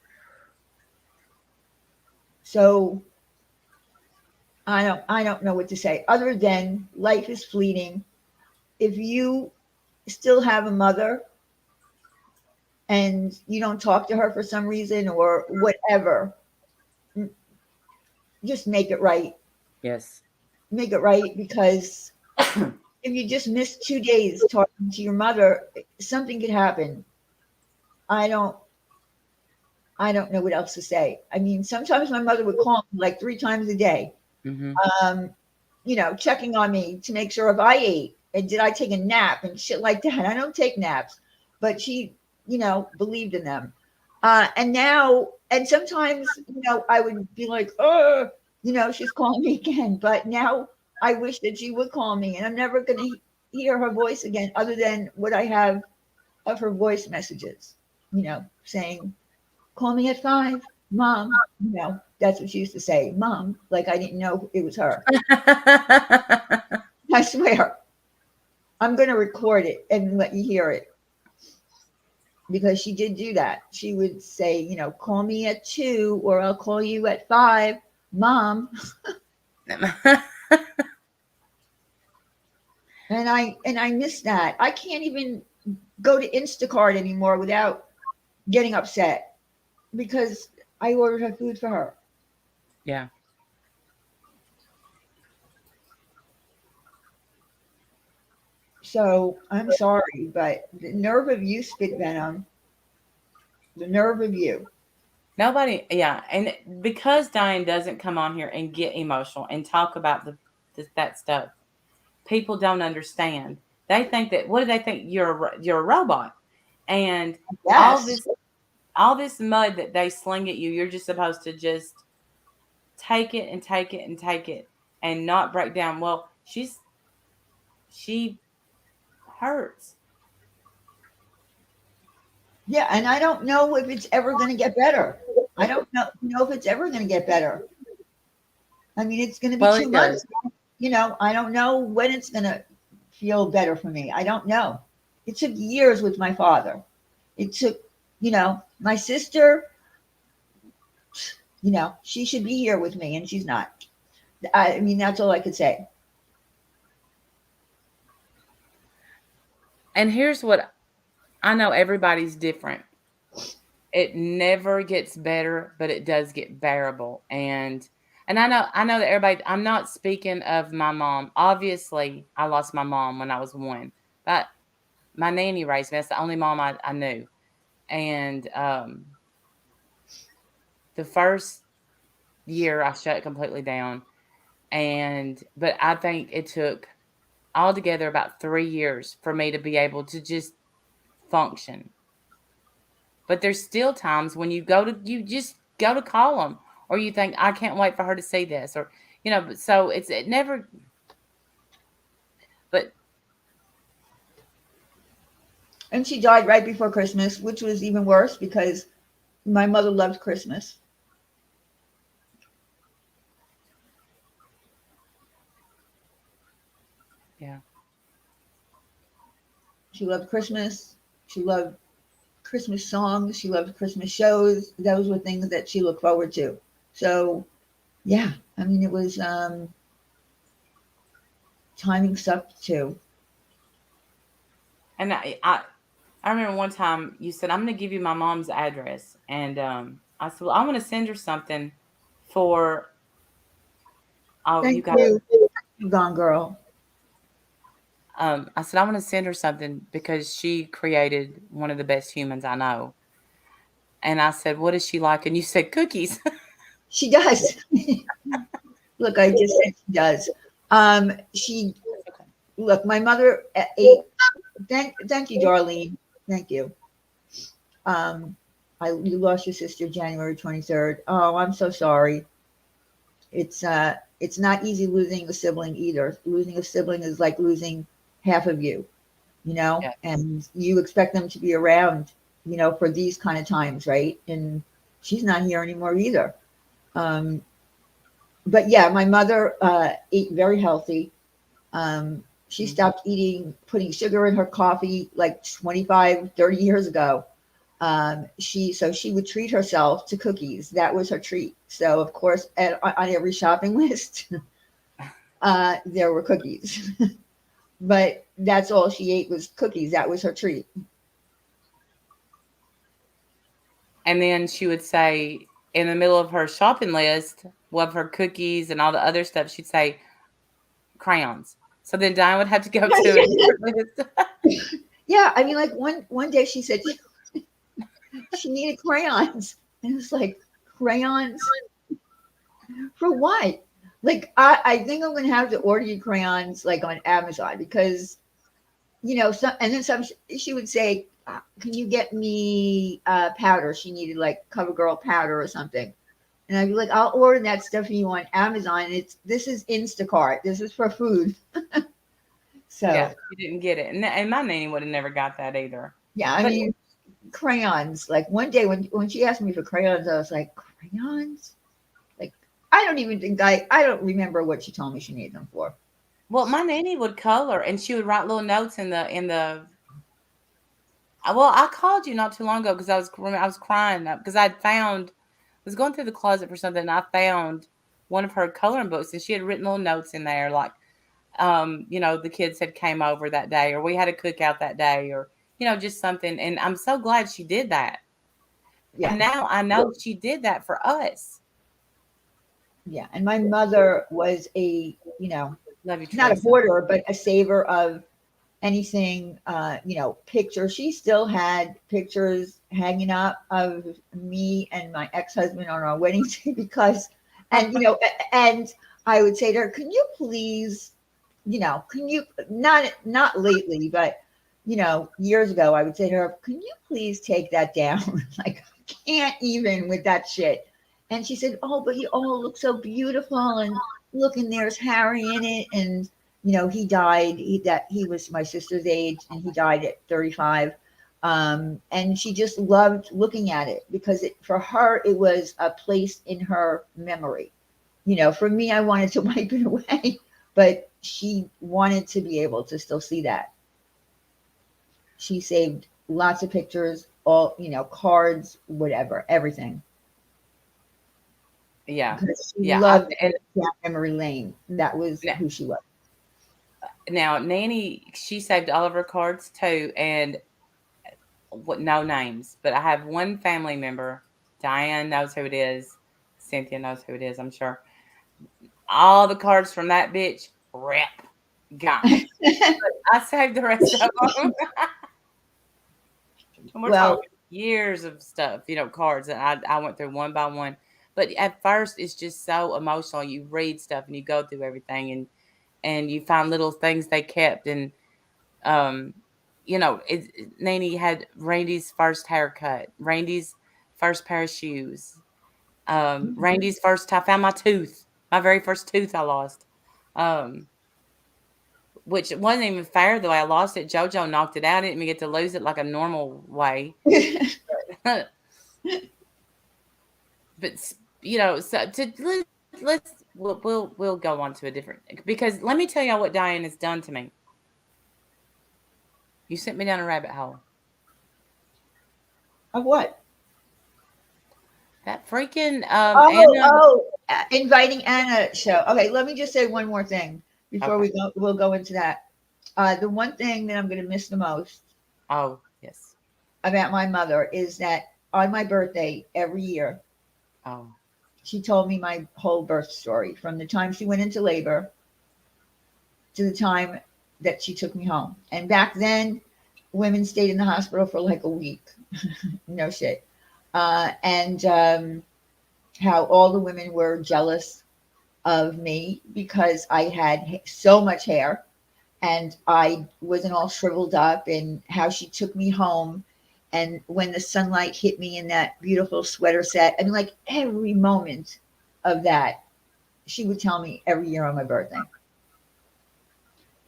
So I don't know what to say other than life is fleeting. If you still have a mother and you don't talk to her for some reason or whatever, just make it right. Yes. Make it right, because if you just miss 2 days talking to your mother, something could happen. I don't I don't know what else to say. I mean, sometimes my mother would call me like 3 times a day, Mm-hmm. um, checking on me to make sure if I ate and did I take a nap and shit like that. I don't take naps, but she, believed in them. And now, and sometimes, I would be like, oh, she's calling me again. But now I wish that she would call me, and I'm never going to hear her voice again, other than what I have of her voice messages, saying, call me at 5, Mom. That's what she used to say, Mom, like I didn't know it was her. I swear. I'm going to record it and let you hear it, because she did do that. She would say, call me at 2 or I'll call you at 5, Mom. And I miss that. I can't even go to Instacart anymore without getting upset, because I ordered her food for her. Yeah. So I'm sorry, but the nerve of you, Spit Venom, the nerve of you. Nobody, yeah, and because Diane doesn't come on here and get emotional and talk about that stuff, people don't understand. They think that, what do they think? You're a robot, and all Yes. this mud that they sling at you, you're just supposed to just take it and take it and take it and not break down. Well, she hurts. Yeah, and I don't know if it's ever going to get better. I don't know if it's ever going to get better. I mean, it's going to be Well, 2 months. I don't know when it's going to feel better for me. I don't know. It took years with my father. It took, my sister, she should be here with me and she's not. I mean, that's all I could say. And here's what I know: everybody's different. It never gets better, but it does get bearable. And I know that everybody, I'm not speaking of my mom. Obviously, I lost my mom when I was 1. But my nanny raised me. That's the only mom I knew. And the first year I shut completely down. But I think it took altogether about 3 years for me to be able to just function. But there's still times when you just go to call them, or you think, I can't wait for her to see this, or but so it never. But And she died right before Christmas, which was even worse because my mother loved Christmas. yeah, She loved Christmas. She loved Christmas songs. She loved Christmas shows. Those were things that she looked forward to. So, yeah, I mean, it was timing sucked too. and I remember one time you said, I'm going to give you my mom's address, and I said, well, I want to send her something for. Oh, you Thank got. you. You gone, girl. I said, I want to send her something because she created one of the best humans I know. And I said, what is she like? And you said cookies. She does. Look, I just said she does. She look. My mother ate. Thank you, Darlene. Thank you. You lost your sister January 23rd. Oh, I'm so sorry. It's not easy losing a sibling either. Losing a sibling is like losing half of you, Yeah. and you expect them to be around, for these kind of times, right? And she's not here anymore either. But yeah, my mother ate very healthy. She stopped putting sugar in her coffee like 25, 30 years ago. She would treat herself to cookies. That was her treat. So of course, on every shopping list, there were cookies. But that's all she ate was cookies. That was her treat. And then she would say, in the middle of her shopping list, of her cookies and all the other stuff, she'd say crayons. So then Diane would have to go to a different list. Yeah, I mean, like one day she said she needed crayons, and it was like, crayons for what? Like, I think I'm gonna have to order you crayons like on Amazon, because and then some. She would say, "Can you get me powder?" She needed like CoverGirl powder or something, and I'd be like, "I'll order that stuff for you on Amazon. This is Instacart. This is for food." So yeah, you didn't get it, and my nanny would have never got that either. Yeah, I mean, crayons. Like one day when she asked me for crayons, I was like, crayons? Like, I don't remember what she told me she needed them for. Well, my nanny would color, and she would write little notes in the. Well, I called you not too long ago because I was crying because I was going through the closet for something, and I found one of her coloring books, and she had written little notes in there like, the kids had came over that day, or we had a cookout that day, or just something. And I'm so glad she did that. Yeah. And now I know she did that for us. Yeah. And my mother was Love you, not a hoarder, but a saver of anything, pictures. She still had pictures hanging up of me and my ex-husband on our wedding day because, and I would say to her, can you please, can you, not lately, but, years ago, I would say to her, can you please take that down? Like, I can't even with that shit. And she said, oh, but you all look so beautiful. And look, and there's Harry in it. And, he died. He was my sister's age, and he died at 35. And she just loved looking at it because for her, it was a place in her memory. For me, I wanted to wipe it away, but she wanted to be able to still see that. She saved lots of pictures, all, cards, whatever, everything. Yeah. She loved memory lane. That was who she was. Now, Nanny, she saved all of her cards too, and no names, but I have one family member. Diane knows who it is. Cynthia knows who it is, I'm sure. All the cards from that bitch, rip, gone. I saved the rest of them. We're talking years of stuff, cards that I went through one by one. But at first, it's just so emotional. You read stuff and you go through everything, and you find little things they kept. And, Nanny had Randy's first haircut, Randy's first pair of shoes, Randy's first time. I found my very first tooth I lost, which wasn't even fair the way I lost it. JoJo knocked it out. I didn't even get to lose it like a normal way. But so we'll go on to a different, because let me tell y'all what Diane has done to me. You sent me down a rabbit hole. Of what? That freaking inviting Anna show. Okay, let me just say one more thing before we'll go into that. The one thing that I'm going to miss the most. Oh, yes. About my mother is that on my birthday every year. Oh. She told me my whole birth story from the time she went into labor to the time that she took me home. And back then, women stayed in the hospital for like a week. No shit. And how all the women were jealous of me because I had so much hair and I wasn't all shriveled up, and how she took me home. And when the sunlight hit me in that beautiful sweater set, I mean, like every moment of that, she would tell me every year on my birthday.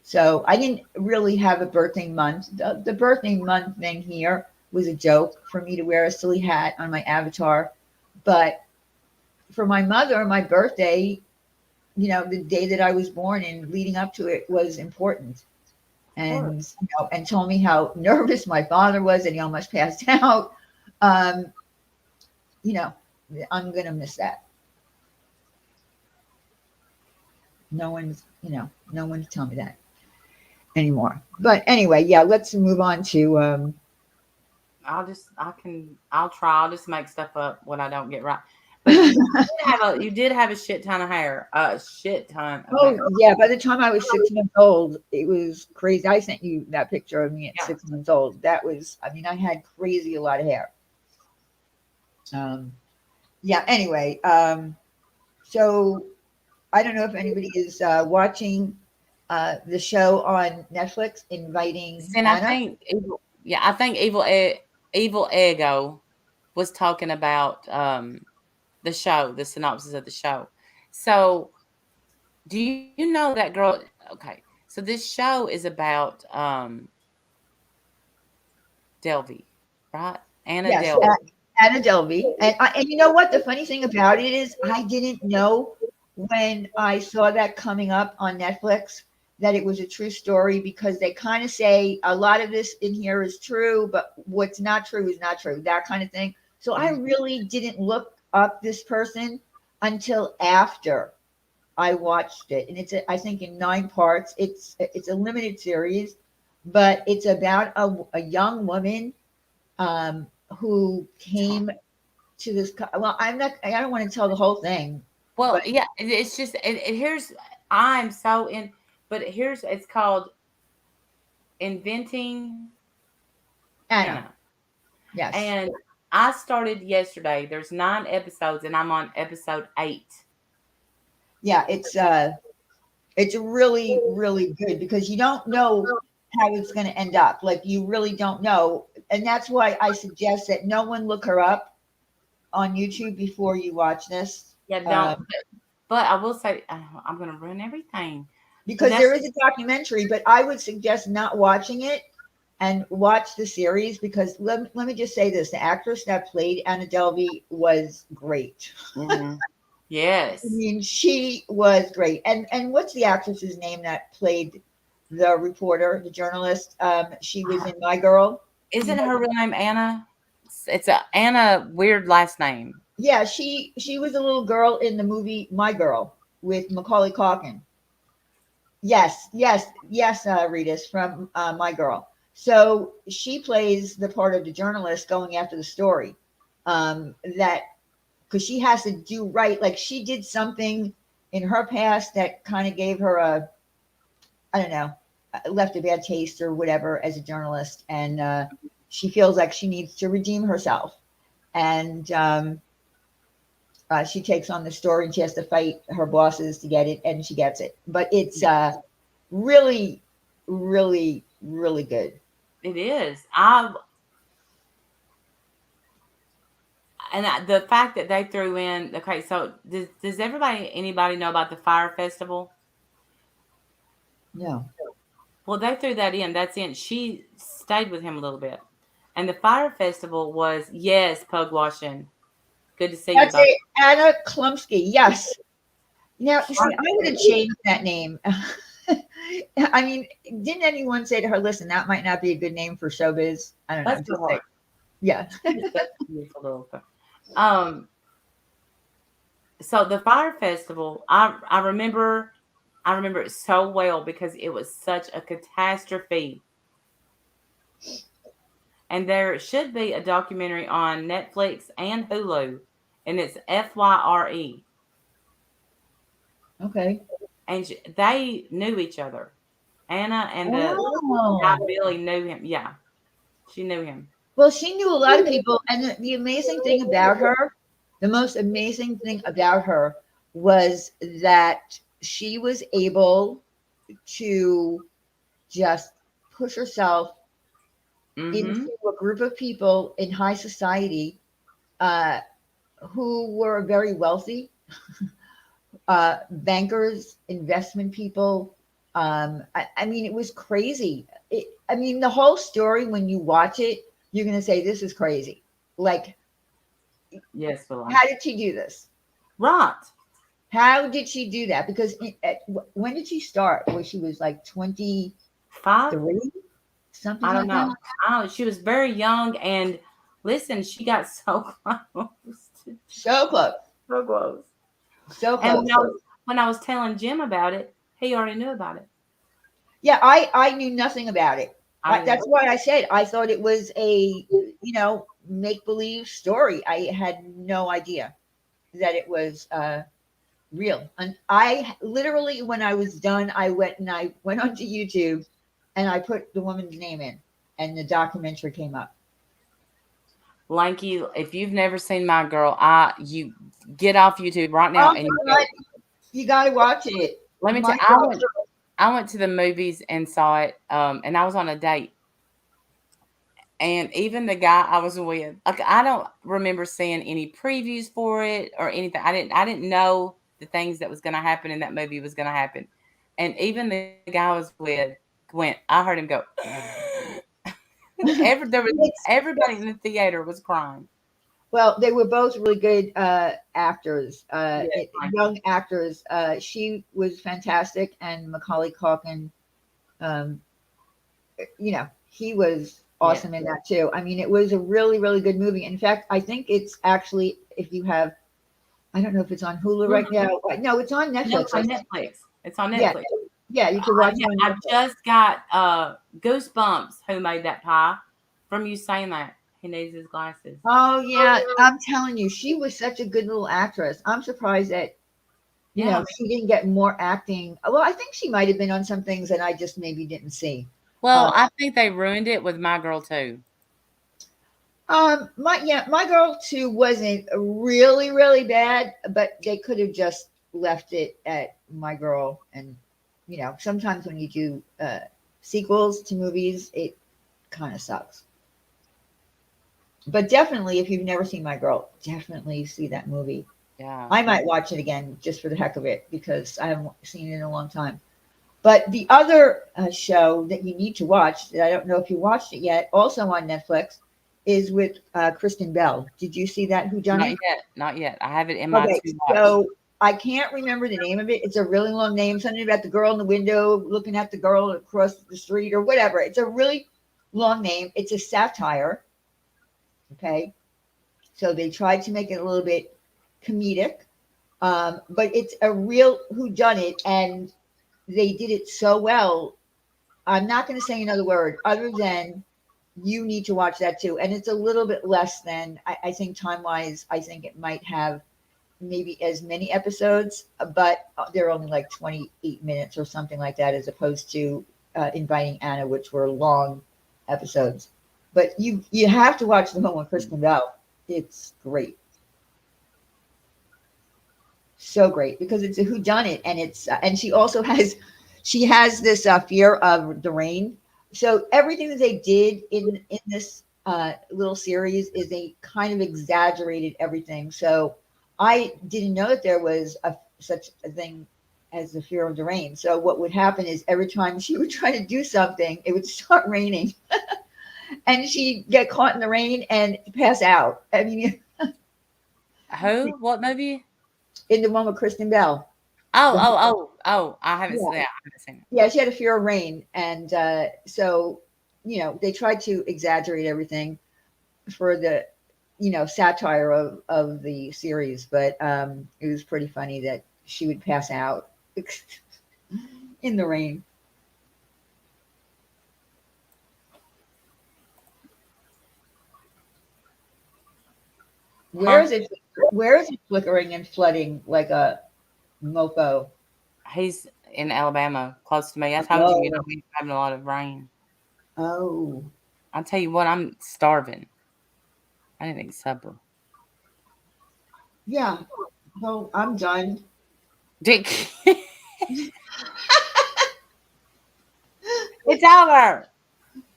So I didn't really have a birthday month. The birthday month thing here was a joke for me to wear a silly hat on my avatar. But for my mother, my birthday, the day that I was born and leading up to it was important. and and told me how nervous my father was and he almost passed out. Um, I'm gonna miss that. No one's telling me that anymore. But anyway, yeah, let's move on to I'll try. I'll just make stuff up when I don't get right. But you did have a shit ton of hair. A shit ton of hair. yeah, by the time I was 6 months old, it was crazy. I sent you that picture of me at 6 months old. That was, I mean, I had crazy a lot of hair. Yeah, anyway, so I don't know if anybody is watching the show on Netflix, Inviting And Anna. I think Evil Ego was talking about the show, the synopsis of the show. So, do you know that girl? Okay, so this show is about Delvey, right? Anna Yes, Delvey. Anna Delvey. And you know what? The funny thing about it is I didn't know when I saw that coming up on Netflix that it was a true story, because they kind of say a lot of this in here is true, but what's not true is not true, that kind of thing. So I really didn't look up this person until after I watched it. And it's, I think, in 9 parts. It's a limited series, but it's about a young woman who came to this. Well, I don't want to tell the whole thing. Well, but yeah, it's just here's I'm so in, but it's called Inventing Anna. Yes. And I started yesterday. There's 9 episodes, and I'm on episode 8. Yeah, it's really, really good, because you don't know how it's going to end up. Like, you really don't know. And that's why I suggest that no one look her up on YouTube before you watch this. Yeah, don't. But I will say, I'm going to ruin everything. Because there is a documentary, but I would suggest not watching it and watch the series, because let me just say this. The actress that played Anna Delvey was great. Mm-hmm. Yes. I mean, she was great. And what's the actress's name that played the reporter, the journalist? She was in My Girl. Isn't her real name Anna? It's a Anna weird last name. Yeah, she was a little girl in the movie My Girl with Macaulay Culkin. Yes, Ritas, from My Girl. So she plays the part of the journalist going after the story. That because she has to do right. Like, she did something in her past that kind of gave her I don't know, left a bad taste or whatever as a journalist. And she feels like she needs to redeem herself. And she takes on the story, and she has to fight her bosses to get it, and she gets it. But it's really, really, really good. It is. The fact that they threw in, okay, so does anybody know about the Fire Festival? No. Well, they threw that in. That's in. She stayed with him a little bit. And the Fire Festival was, yes, Pug Washing. Good to see you. That's it. Anna Klumsky. Yes. Now, see, I would have changed that name. I mean, didn't anyone say to her, listen, that might not be a good name for showbiz? I don't know. That's just like, yeah. So the Fire Festival, I remember it so well because it was such a catastrophe. And there should be a documentary on Netflix and Hulu, and it's FYRE. Okay. And they knew each other. Anna and the guy Billy knew him. Yeah, she knew him. Well, she knew a lot of people. And the amazing thing about her, the most amazing thing about her was that she was able to just push herself into a group of people in high society who were very wealthy, bankers, investment people. I mean, it was crazy. I mean, the whole story, when you watch it, you're going to say, this is crazy. Like, yes, how did she do this? Right. How did she do that? Because when did she start? Where she was like 20? 5. 3, something I don't like that. know. I don't know. She was very young, and listen, she got so close. So close. So close. So And close. when I was telling Jim about it, he already knew about it. Yeah, I knew nothing about it. I That's why I said I thought it was a, make believe story. I had no idea that it was real. And I literally, when I was done, I went onto YouTube and I put the woman's name in, and the documentary came up. Lanky, if you've never seen My Girl, you get off YouTube right now and you got to watch it. Let me tell you, I went to the movies and saw it, and I was on a date. And even the guy I was with, like, I don't remember seeing any previews for it or anything. I didn't know the things that was going to happen in that movie was going to happen. And even the guy I was with I heard him go. Everybody in the theater was crying. Well, they were both really good actors, Yeah, young actors. She was fantastic, and Macaulay Culkin, he was awesome in that too. I mean, it was a really, really good movie. In fact, I think it's actually, if you have, I don't know if it's on Hulu right now. No, it's on Netflix. No, it's on Netflix. It's on Netflix. Yeah, you can watch it. I just got goosebumps. Who made that pie? From you saying that. He needs his glasses. Oh yeah, I'm telling you, she was such a good little actress. I'm surprised that she didn't get more acting. Well, I think she might have been on some things that I just maybe didn't see. Well, I think they ruined it with My Girl 2. My Girl 2 wasn't really, really bad, but they could have just left it at My Girl. And sometimes when you do sequels to movies, it kind of sucks. But definitely, if you've never seen My Girl, definitely see that movie. Yeah. I might watch it again just for the heck of it because I haven't seen it in a long time. But the other show that you need to watch, that I don't know if you watched it yet, also on Netflix, is with Kristen Bell. Did you see that? Who Done It? Not yet. I have it in my to watch. So I can't remember the name of it. It's a really long name. Something about the girl in the window looking at the girl across the street or whatever. It's a really long name. It's a satire. Okay. So they tried to make it a little bit comedic. But it's a real whodunit, and they did it so well. I'm not going to say another word other than you need to watch that too. And it's a little bit less than, I think time-wise, I think it might have maybe as many episodes, but they're only like 28 minutes or something like that, as opposed to Inviting Anna, which were long episodes. But you have to watch the one with Kristen Bell. It's great. So great, because it's a whodunit, and and she also has this fear of the rain. So everything that they did in this little series is they kind of exaggerated everything. So I didn't know that there was such a thing as the fear of the rain. So what would happen is every time she would try to do something, it would start raining, and she'd get caught in the rain and pass out. I mean, who? What movie? In the one with Kristen Bell. Oh! I haven't seen it. Yeah, she had a fear of rain, and so they tried to exaggerate everything for the satire of the series, but it was pretty funny that she would pass out in the rain. Where is it flickering and flooding like a mofo? He's in Alabama, close to me. I told you, we're having a lot of rain. Oh. I'll tell you what, I'm starving. I didn't eat supper. Yeah. Well, I'm done. Dick. It's over.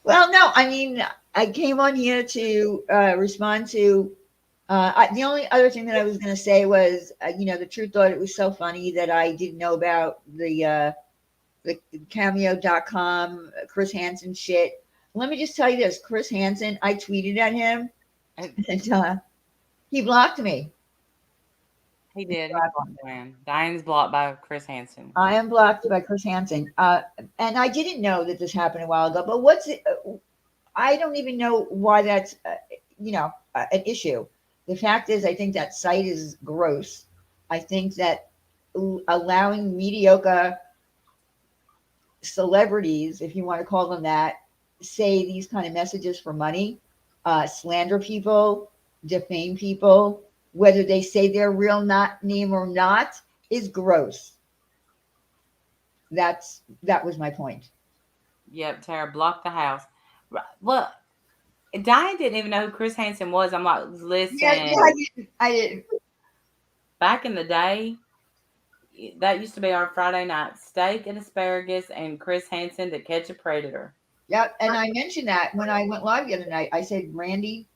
Well, no, I mean, I came on here to respond to. The only other thing that I was going to say was, the truth thought it was so funny that I didn't know about the cameo.com Chris Hansen shit. Let me just tell you this, Chris Hansen, I tweeted at him and he blocked me. He did. He blocked Diane. Diane's blocked by Chris Hansen. I am blocked by Chris Hansen. And I didn't know that this happened a while ago, but what's it? I don't even know why that's, an issue. The fact is, I think that site is gross. I think that allowing mediocre celebrities, if you want to call them that, say these kind of messages for money, slander people, defame people, whether they say their real name or not, is gross. That was my point. Yep, Tara blocked the house. Well, Diane didn't even know who Chris Hansen was. I'm like, listen. Yeah, I didn't. Back in the day, that used to be our Friday night steak and asparagus and Chris Hansen to catch a predator. Yep, and I mentioned that when I went live the other night. I said Randy,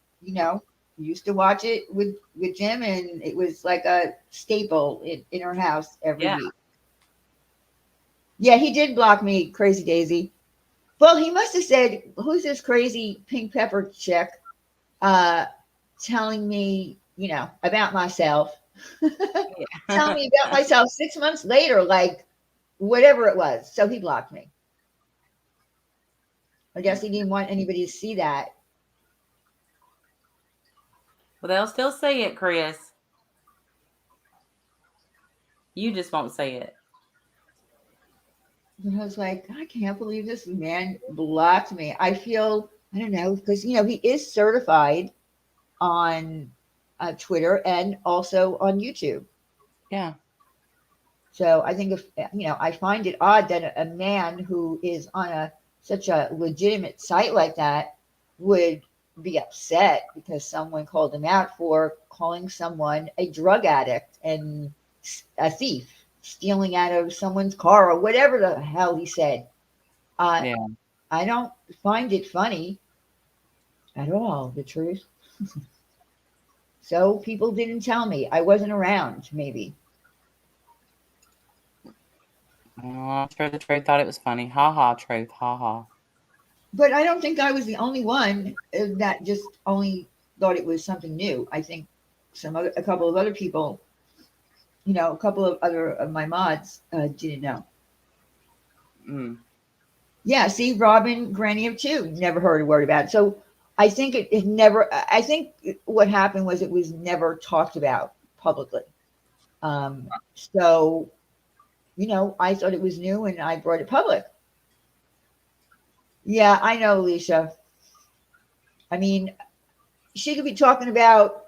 used to watch it with Jim, and it was like a staple in her house every week. Yeah, he did block me, Crazy Daisy. Well, he must have said, "Who's this crazy pink pepper chick telling me, about myself?" Telling me about myself 6 months later, like whatever it was. So he blocked me. I guess he didn't want anybody to see that. Well, they'll still see it, Chris. You just won't see it. And I was like, I can't believe this man blocked me. I feel, I don't know, because, he is certified on Twitter and also on YouTube. Yeah. So I think I find it odd that a man who is on such a legitimate site like that would be upset because someone called him out for calling someone a drug addict and a thief, stealing out of someone's car or whatever the hell he said. I don't find it funny at all, the truth. So people didn't tell me. I wasn't around, maybe. I'm sure the truth thought it was funny. Ha ha, truth. Ha ha. But I don't think I was the only one that just only thought it was something new. I think a couple of other people, a couple of other of my mods didn't know. Mm. Yeah, see, Robin, Granny of Two, never heard a word about it. So I think it never, I think what happened was it was never talked about publicly. So, I thought it was new and I brought it public. Yeah, I know, Alicia. I mean, she could be talking about,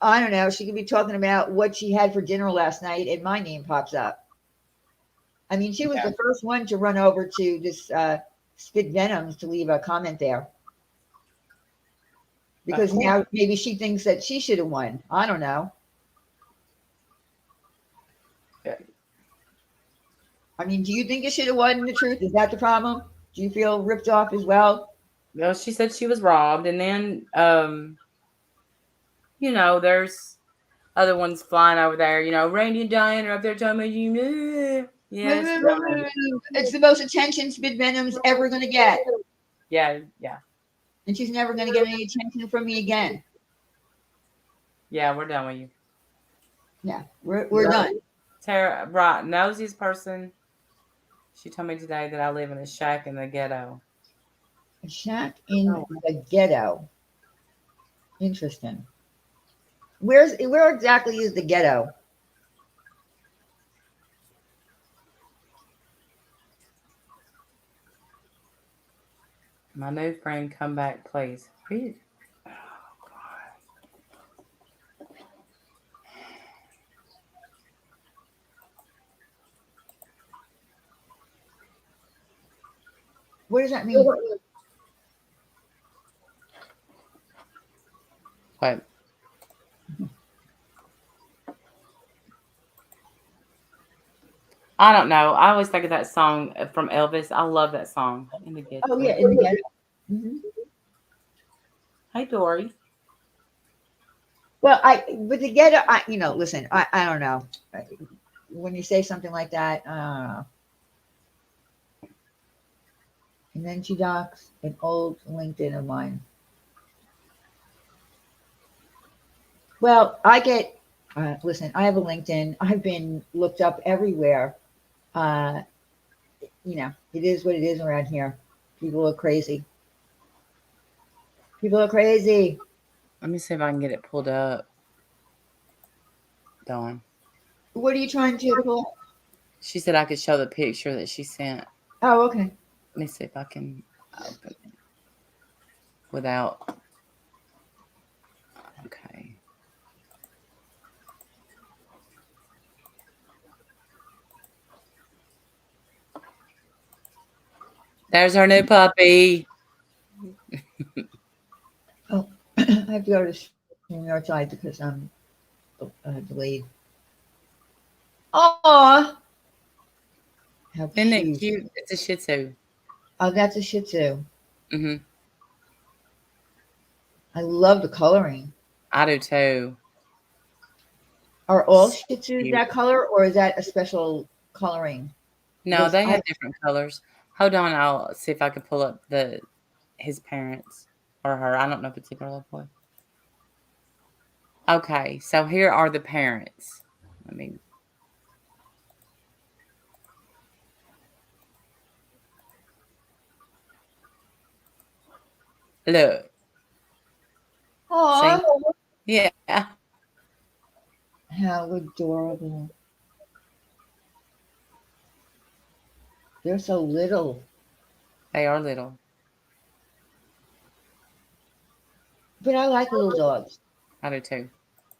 I don't know, she could be talking about what she had for dinner last night and my name pops up. I mean, she was the first one to run over to this Spit Venoms to leave a comment there. Because now maybe she thinks that she should have won. I don't know. Yeah. I mean, do you think it should have won, the truth? Is that the problem? Do you feel ripped off as well? Well, she said she was robbed, and then there's other ones flying over there. Randy and Diane are up there telling me you. Yes. It's the most attention Spit Venom's ever going to get. Yeah. And she's never going to get any attention from me again. Yeah, we're done with you. Yeah, we're done. Tara, right, nosiest person. She told me today that I live in a shack in the ghetto. A shack in the ghetto. Interesting. Where exactly is the ghetto? My new friend, come back, please. Oh, God. What does that mean? What? I don't know. I always think of that song from Elvis. I love that song. In the ghetto. Oh, yeah, in the ghetto. Mm-hmm. Hey, Dory. Well, with the ghetto, listen, I don't know. When you say something like that, I don't know. And then she docks an old LinkedIn of mine. Well, I get Listen, I have a LinkedIn. I've been looked up everywhere. Uh, it is what it is around here. People are crazy. People are crazy. Let me see if I can get it pulled up. Dawn. What are you trying to pull? She said I could show the picture that she sent. Oh, okay. Let me see if I can open it without. Okay. There's our new puppy. Oh, I have to go to StreamYard side because I'm delayed. Oh, how Isn't it cute! cute? It's a Shih Tzu. Oh, that's a Shih Tzu. Mm-hmm. I love the coloring. I do too. Are all So Shih Tzus cute. that color, or is that a special coloring? No, Because they have different colors. Hold on, I'll see if I can pull up his parents or her. I don't know if it's a girl or boy. Okay, so here are the parents. Let me. Look. See? oh, Yeah, how adorable! They're so little, they are little. but I like little dogs. I do too.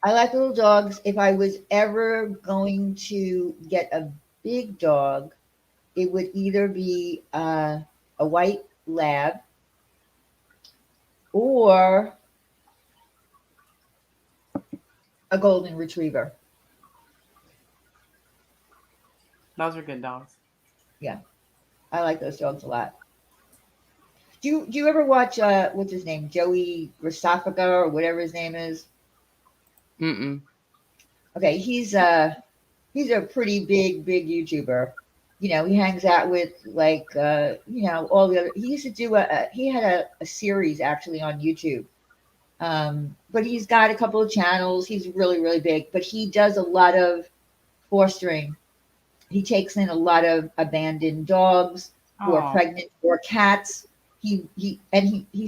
I like little dogs. If I was ever going to get a big dog, it would either be a white lab or a golden retriever. Those are good dogs. Yeah, I like those dogs a lot. Do you ever watch what's his name, Joey Grassafica or whatever his name is? Mm-mm. Okay, he's a pretty big YouTuber. He hangs out with like all the other. He used to do he had a series actually on YouTube. But he's got a couple of channels. He's really big, but he does a lot of fostering. He takes in a lot of abandoned dogs or Oh, pregnant or cats. He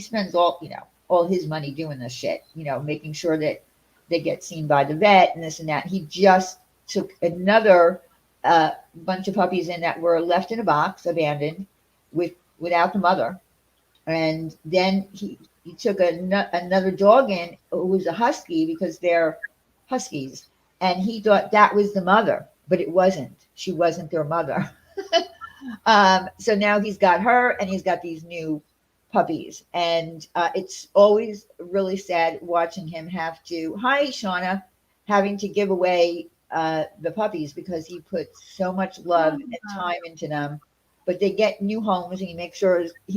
spends all his money doing this shit. Making sure that they get seen by the vet and this and that. He just took another bunch of puppies in that were left in a box, abandoned, without the mother, and then he took another dog in who was a husky because they're huskies, and he thought that was the mother, but it wasn't. She wasn't their mother. So now he's got her, and he's got these new puppies, and it's always really sad watching him have to. Hi, Shauna, having to give away the puppies because he puts so much love and time into them, but they get new homes, and he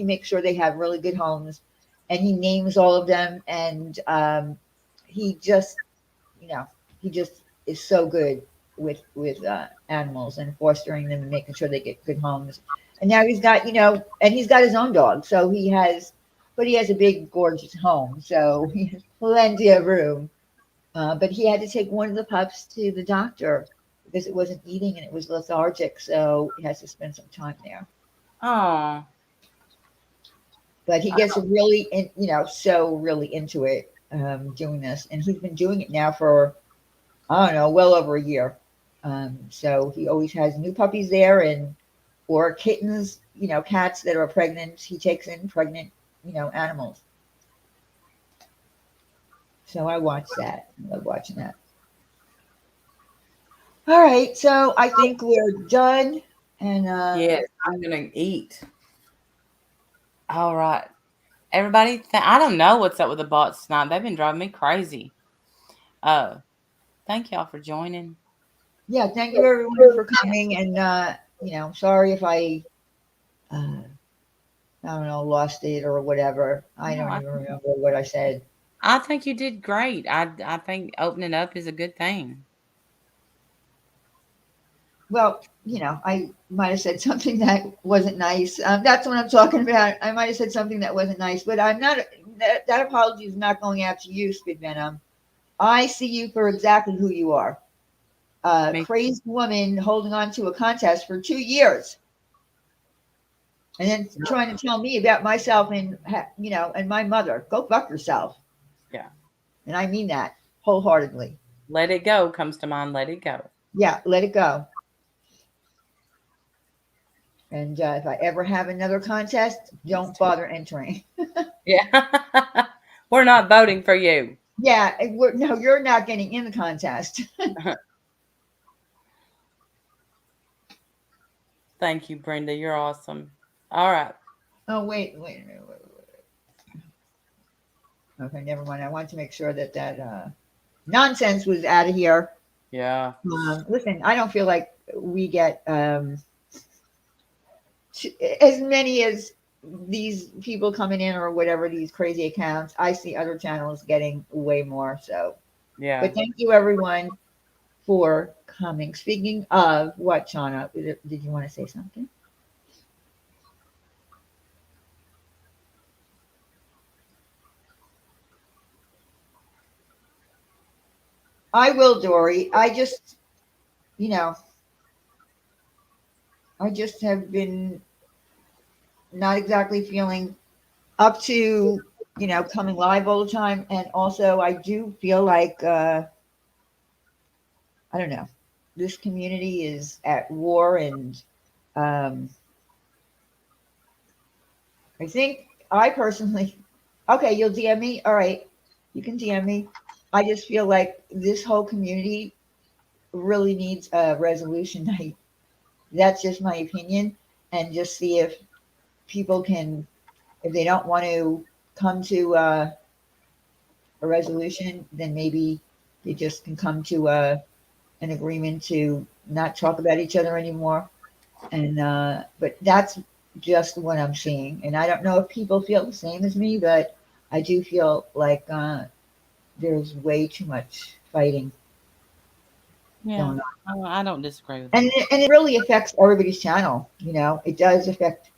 makes sure they have really good homes, and he names all of them, and he just he just is so good with animals and fostering them and making sure they get good homes. And now he's got and he's got his own dog, so he has a big gorgeous home, so he has plenty of room. But he had to take one of the pups to the doctor because it wasn't eating and it was lethargic, so he has to spend some time there. oh, But he gets really so really into it, doing this, and he's been doing it now for I don't know, well over a year. So he always has new puppies there, or kittens, cats that are pregnant. He takes in pregnant, animals. So I watch that. I love watching that. All right, so I think we're done. And yes, I'm gonna eat. All right, everybody. I don't know what's up with the bots tonight. They've been driving me crazy. Uh, thank y'all for joining. yeah, thank you everyone for coming. And sorry if uh, I don't know, lost it or whatever. I No, don't even remember what I said. I think you did great. I think opening up is a good thing. Well, I might have said something that wasn't nice. That's what I'm talking about. I might have said something that wasn't nice, but I'm not. That apology is not going out to you, Spit Venom. I see you for exactly who you are. A Me- crazed woman holding on to a contest for 2 years and then trying to tell me about myself and, and my mother. Go fuck yourself. Yeah. And I mean that wholeheartedly. Let it go comes to mind. Let it go. Yeah, let it go. And if I ever have another contest, don't bother entering. Yeah. We're not voting for you. Yeah, no, you're not getting in the contest. Thank you, Brenda. You're awesome. All right. Oh, wait a minute. Okay, never mind. I wanted to make sure that nonsense was out of here. Yeah. Listen, I don't feel like we get as many as these people coming in or whatever, these crazy accounts. I see other channels getting way more. So, Yeah. but thank you everyone for coming. Speaking of what, Shauna, did you want to say something? I will, Dory. I just have been not exactly feeling up to, coming live all the time. And also, I do feel like, I don't know, this community is at war. And um, I think I personally, okay, you'll DM me. All right, you can DM me. I just feel like this whole community really needs a resolution night. That's just my opinion. And just see if people can, if they don't want to come to a resolution, then maybe they just can come to an agreement to not talk about each other anymore. And but that's just what I'm seeing. And I don't know if people feel the same as me, but I do feel like there's way too much fighting Yeah. going on. I don't disagree with And that. and it really affects everybody's channel. It does affect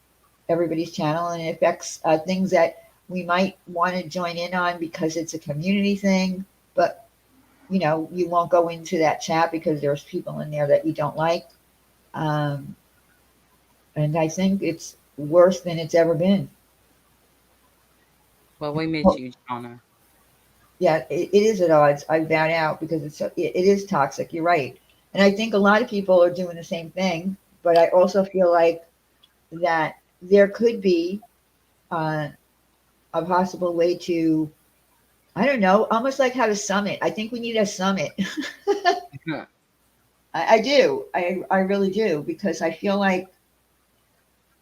everybody's channel, and it affects things that we might want to join in on because it's a community thing. But you won't go into that chat because there's people in there that you don't like. Um, and I think it's worse than it's ever been. Well, we miss you, Shauna. Yeah, it is at odds. I bow out because it is toxic. You're right, and I think a lot of people are doing the same thing. But I also feel like that there could be uh, a possible way to, I don't know, almost like have a summit. I think we need a summit. I do. I really do because I feel like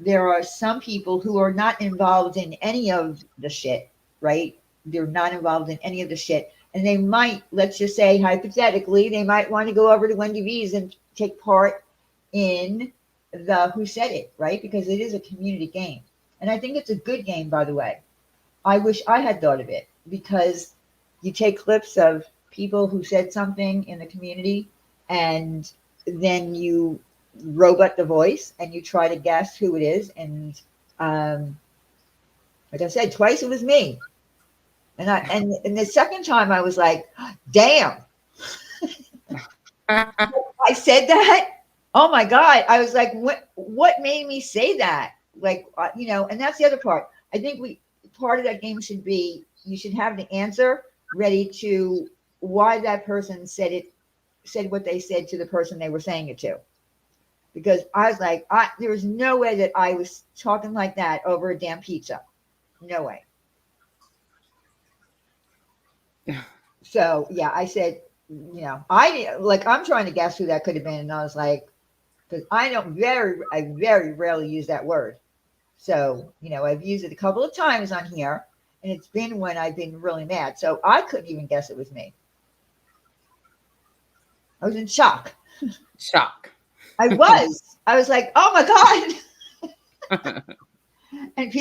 there are some people who are not involved in any of the shit, right? They're not involved in any of the shit. And they might, let's just say hypothetically, they might want to go over to Wendy V's and take part in the Who Said It, right? Because it is a community game. And I think it's a good game, by the way. I wish I had thought of it because you take clips of people who said something in the community and then you robot the voice and you try to guess who it is. And um, like I said, twice it was me. And the second time I was like, damn, I said that. Oh my God. I was like, what made me say that? Like, and that's the other part. I think part of that game should be, you should have the answer ready to why that person said what they said to the person they were saying it to. Because I was like, there was no way that I was talking like that over a damn pizza. No way. So yeah, I said, I'm trying to guess who that could have been. And I was like, because I very rarely use that word. So, I've used it a couple of times on here and it's been when I've been really mad. So I couldn't even guess it was me. I was in shock. Shock. I was like, oh my God. And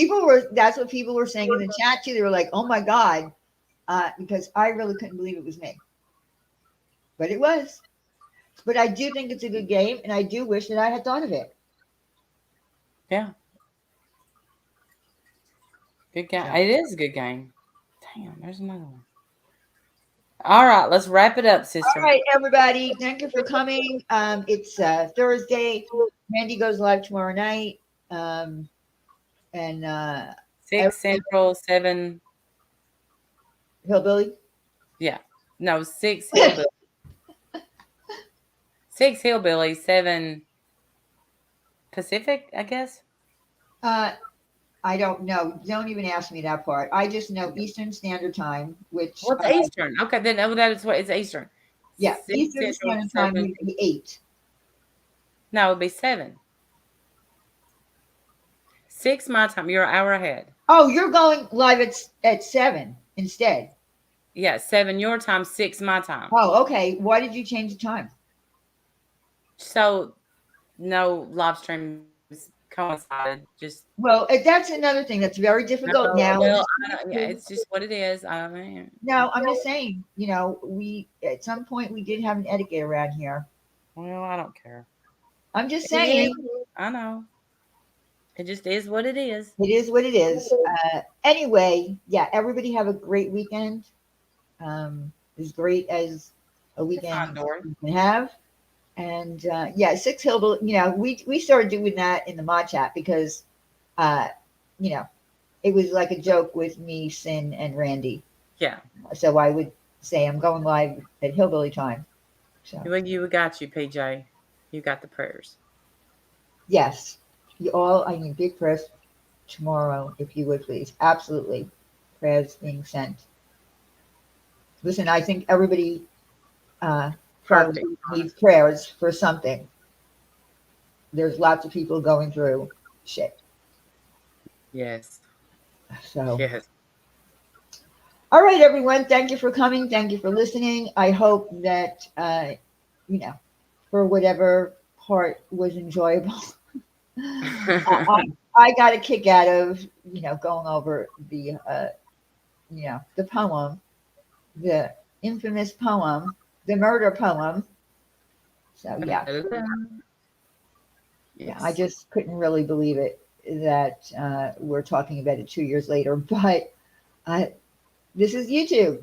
that's what people were saying in the chat too. They were like, oh my God. Because I really couldn't believe it was me. But it was. But I do think it's a good game, and I do wish that I had thought of it. Yeah. Good game. So. It is a good game. Damn, there's another one. All right, let's wrap it up, All sister. right, everybody. Thank you for coming. It's Thursday. Randy goes live tomorrow night. And 6 Central, 7. Hillbilly. Yeah. No, 6 Hillbilly. 6 Hillbilly, 7 Pacific, I guess. I don't know. Don't even ask me that part. I just know Eastern Standard Time, which What's Eastern? Okay, then that is what it's Eastern. yeah, 6 Eastern Central, Standard Time 7. would be 8. No, it'd be 7. 6 my time. You're an hour ahead. Oh, you're going live at 7 instead. Yeah, 7 your time, 6 my time. Oh, okay. Why did you change the time? So no live streams coincided. Just Well, that's another thing that's very difficult now. well, yeah, it's just what it is. I mean, No, I'm just saying, we at some point we did have an etiquette around here. well, I don't care. I'm just It saying is. I know. It just is what it is. it is what it is. Anyway, yeah, everybody have a great weekend. As great as a weekend Dory. you can have. And yeah, 6 Hillbilly, we started doing that in the mod chat because, it was like a joke with me, Sin, and Randy. Yeah. So I would say I'm going live at Hillbilly time. So You got you, PJ. You got the prayers. yes, I need big prayers tomorrow, if you would please. Absolutely, prayers being sent. Listen, I think everybody probably needs prayers for something. There's lots of people going through shit. Yes. So Yes. all right, everyone. Thank you for coming. Thank you for listening. I hope that for whatever part was enjoyable. I got a kick out of going over the the poem, the infamous poem, the murder poem. So yeah, I just couldn't really believe it that we're talking about it 2 years later. But this is YouTube.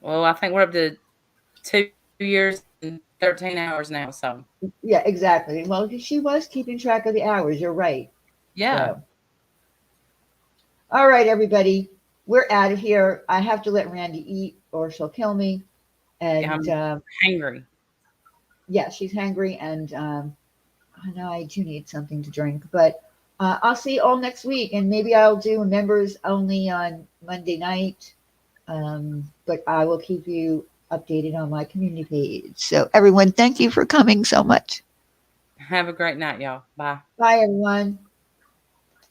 Well, I think we're up to 2 years and 13 hours now. So Yeah, exactly. Well, she was keeping track of the hours. You're right. yeah. So. All right, everybody. We're out of here. I have to let Randy eat or she'll kill me. And I'm hangry. Yeah, she's hungry. And I know I do need something to drink. But I'll see you all next week. And maybe I'll do a members only on Monday night. But I will keep you updated on my community page. So everyone, thank you for coming so much. Have a great night, y'all. Bye. Bye, everyone.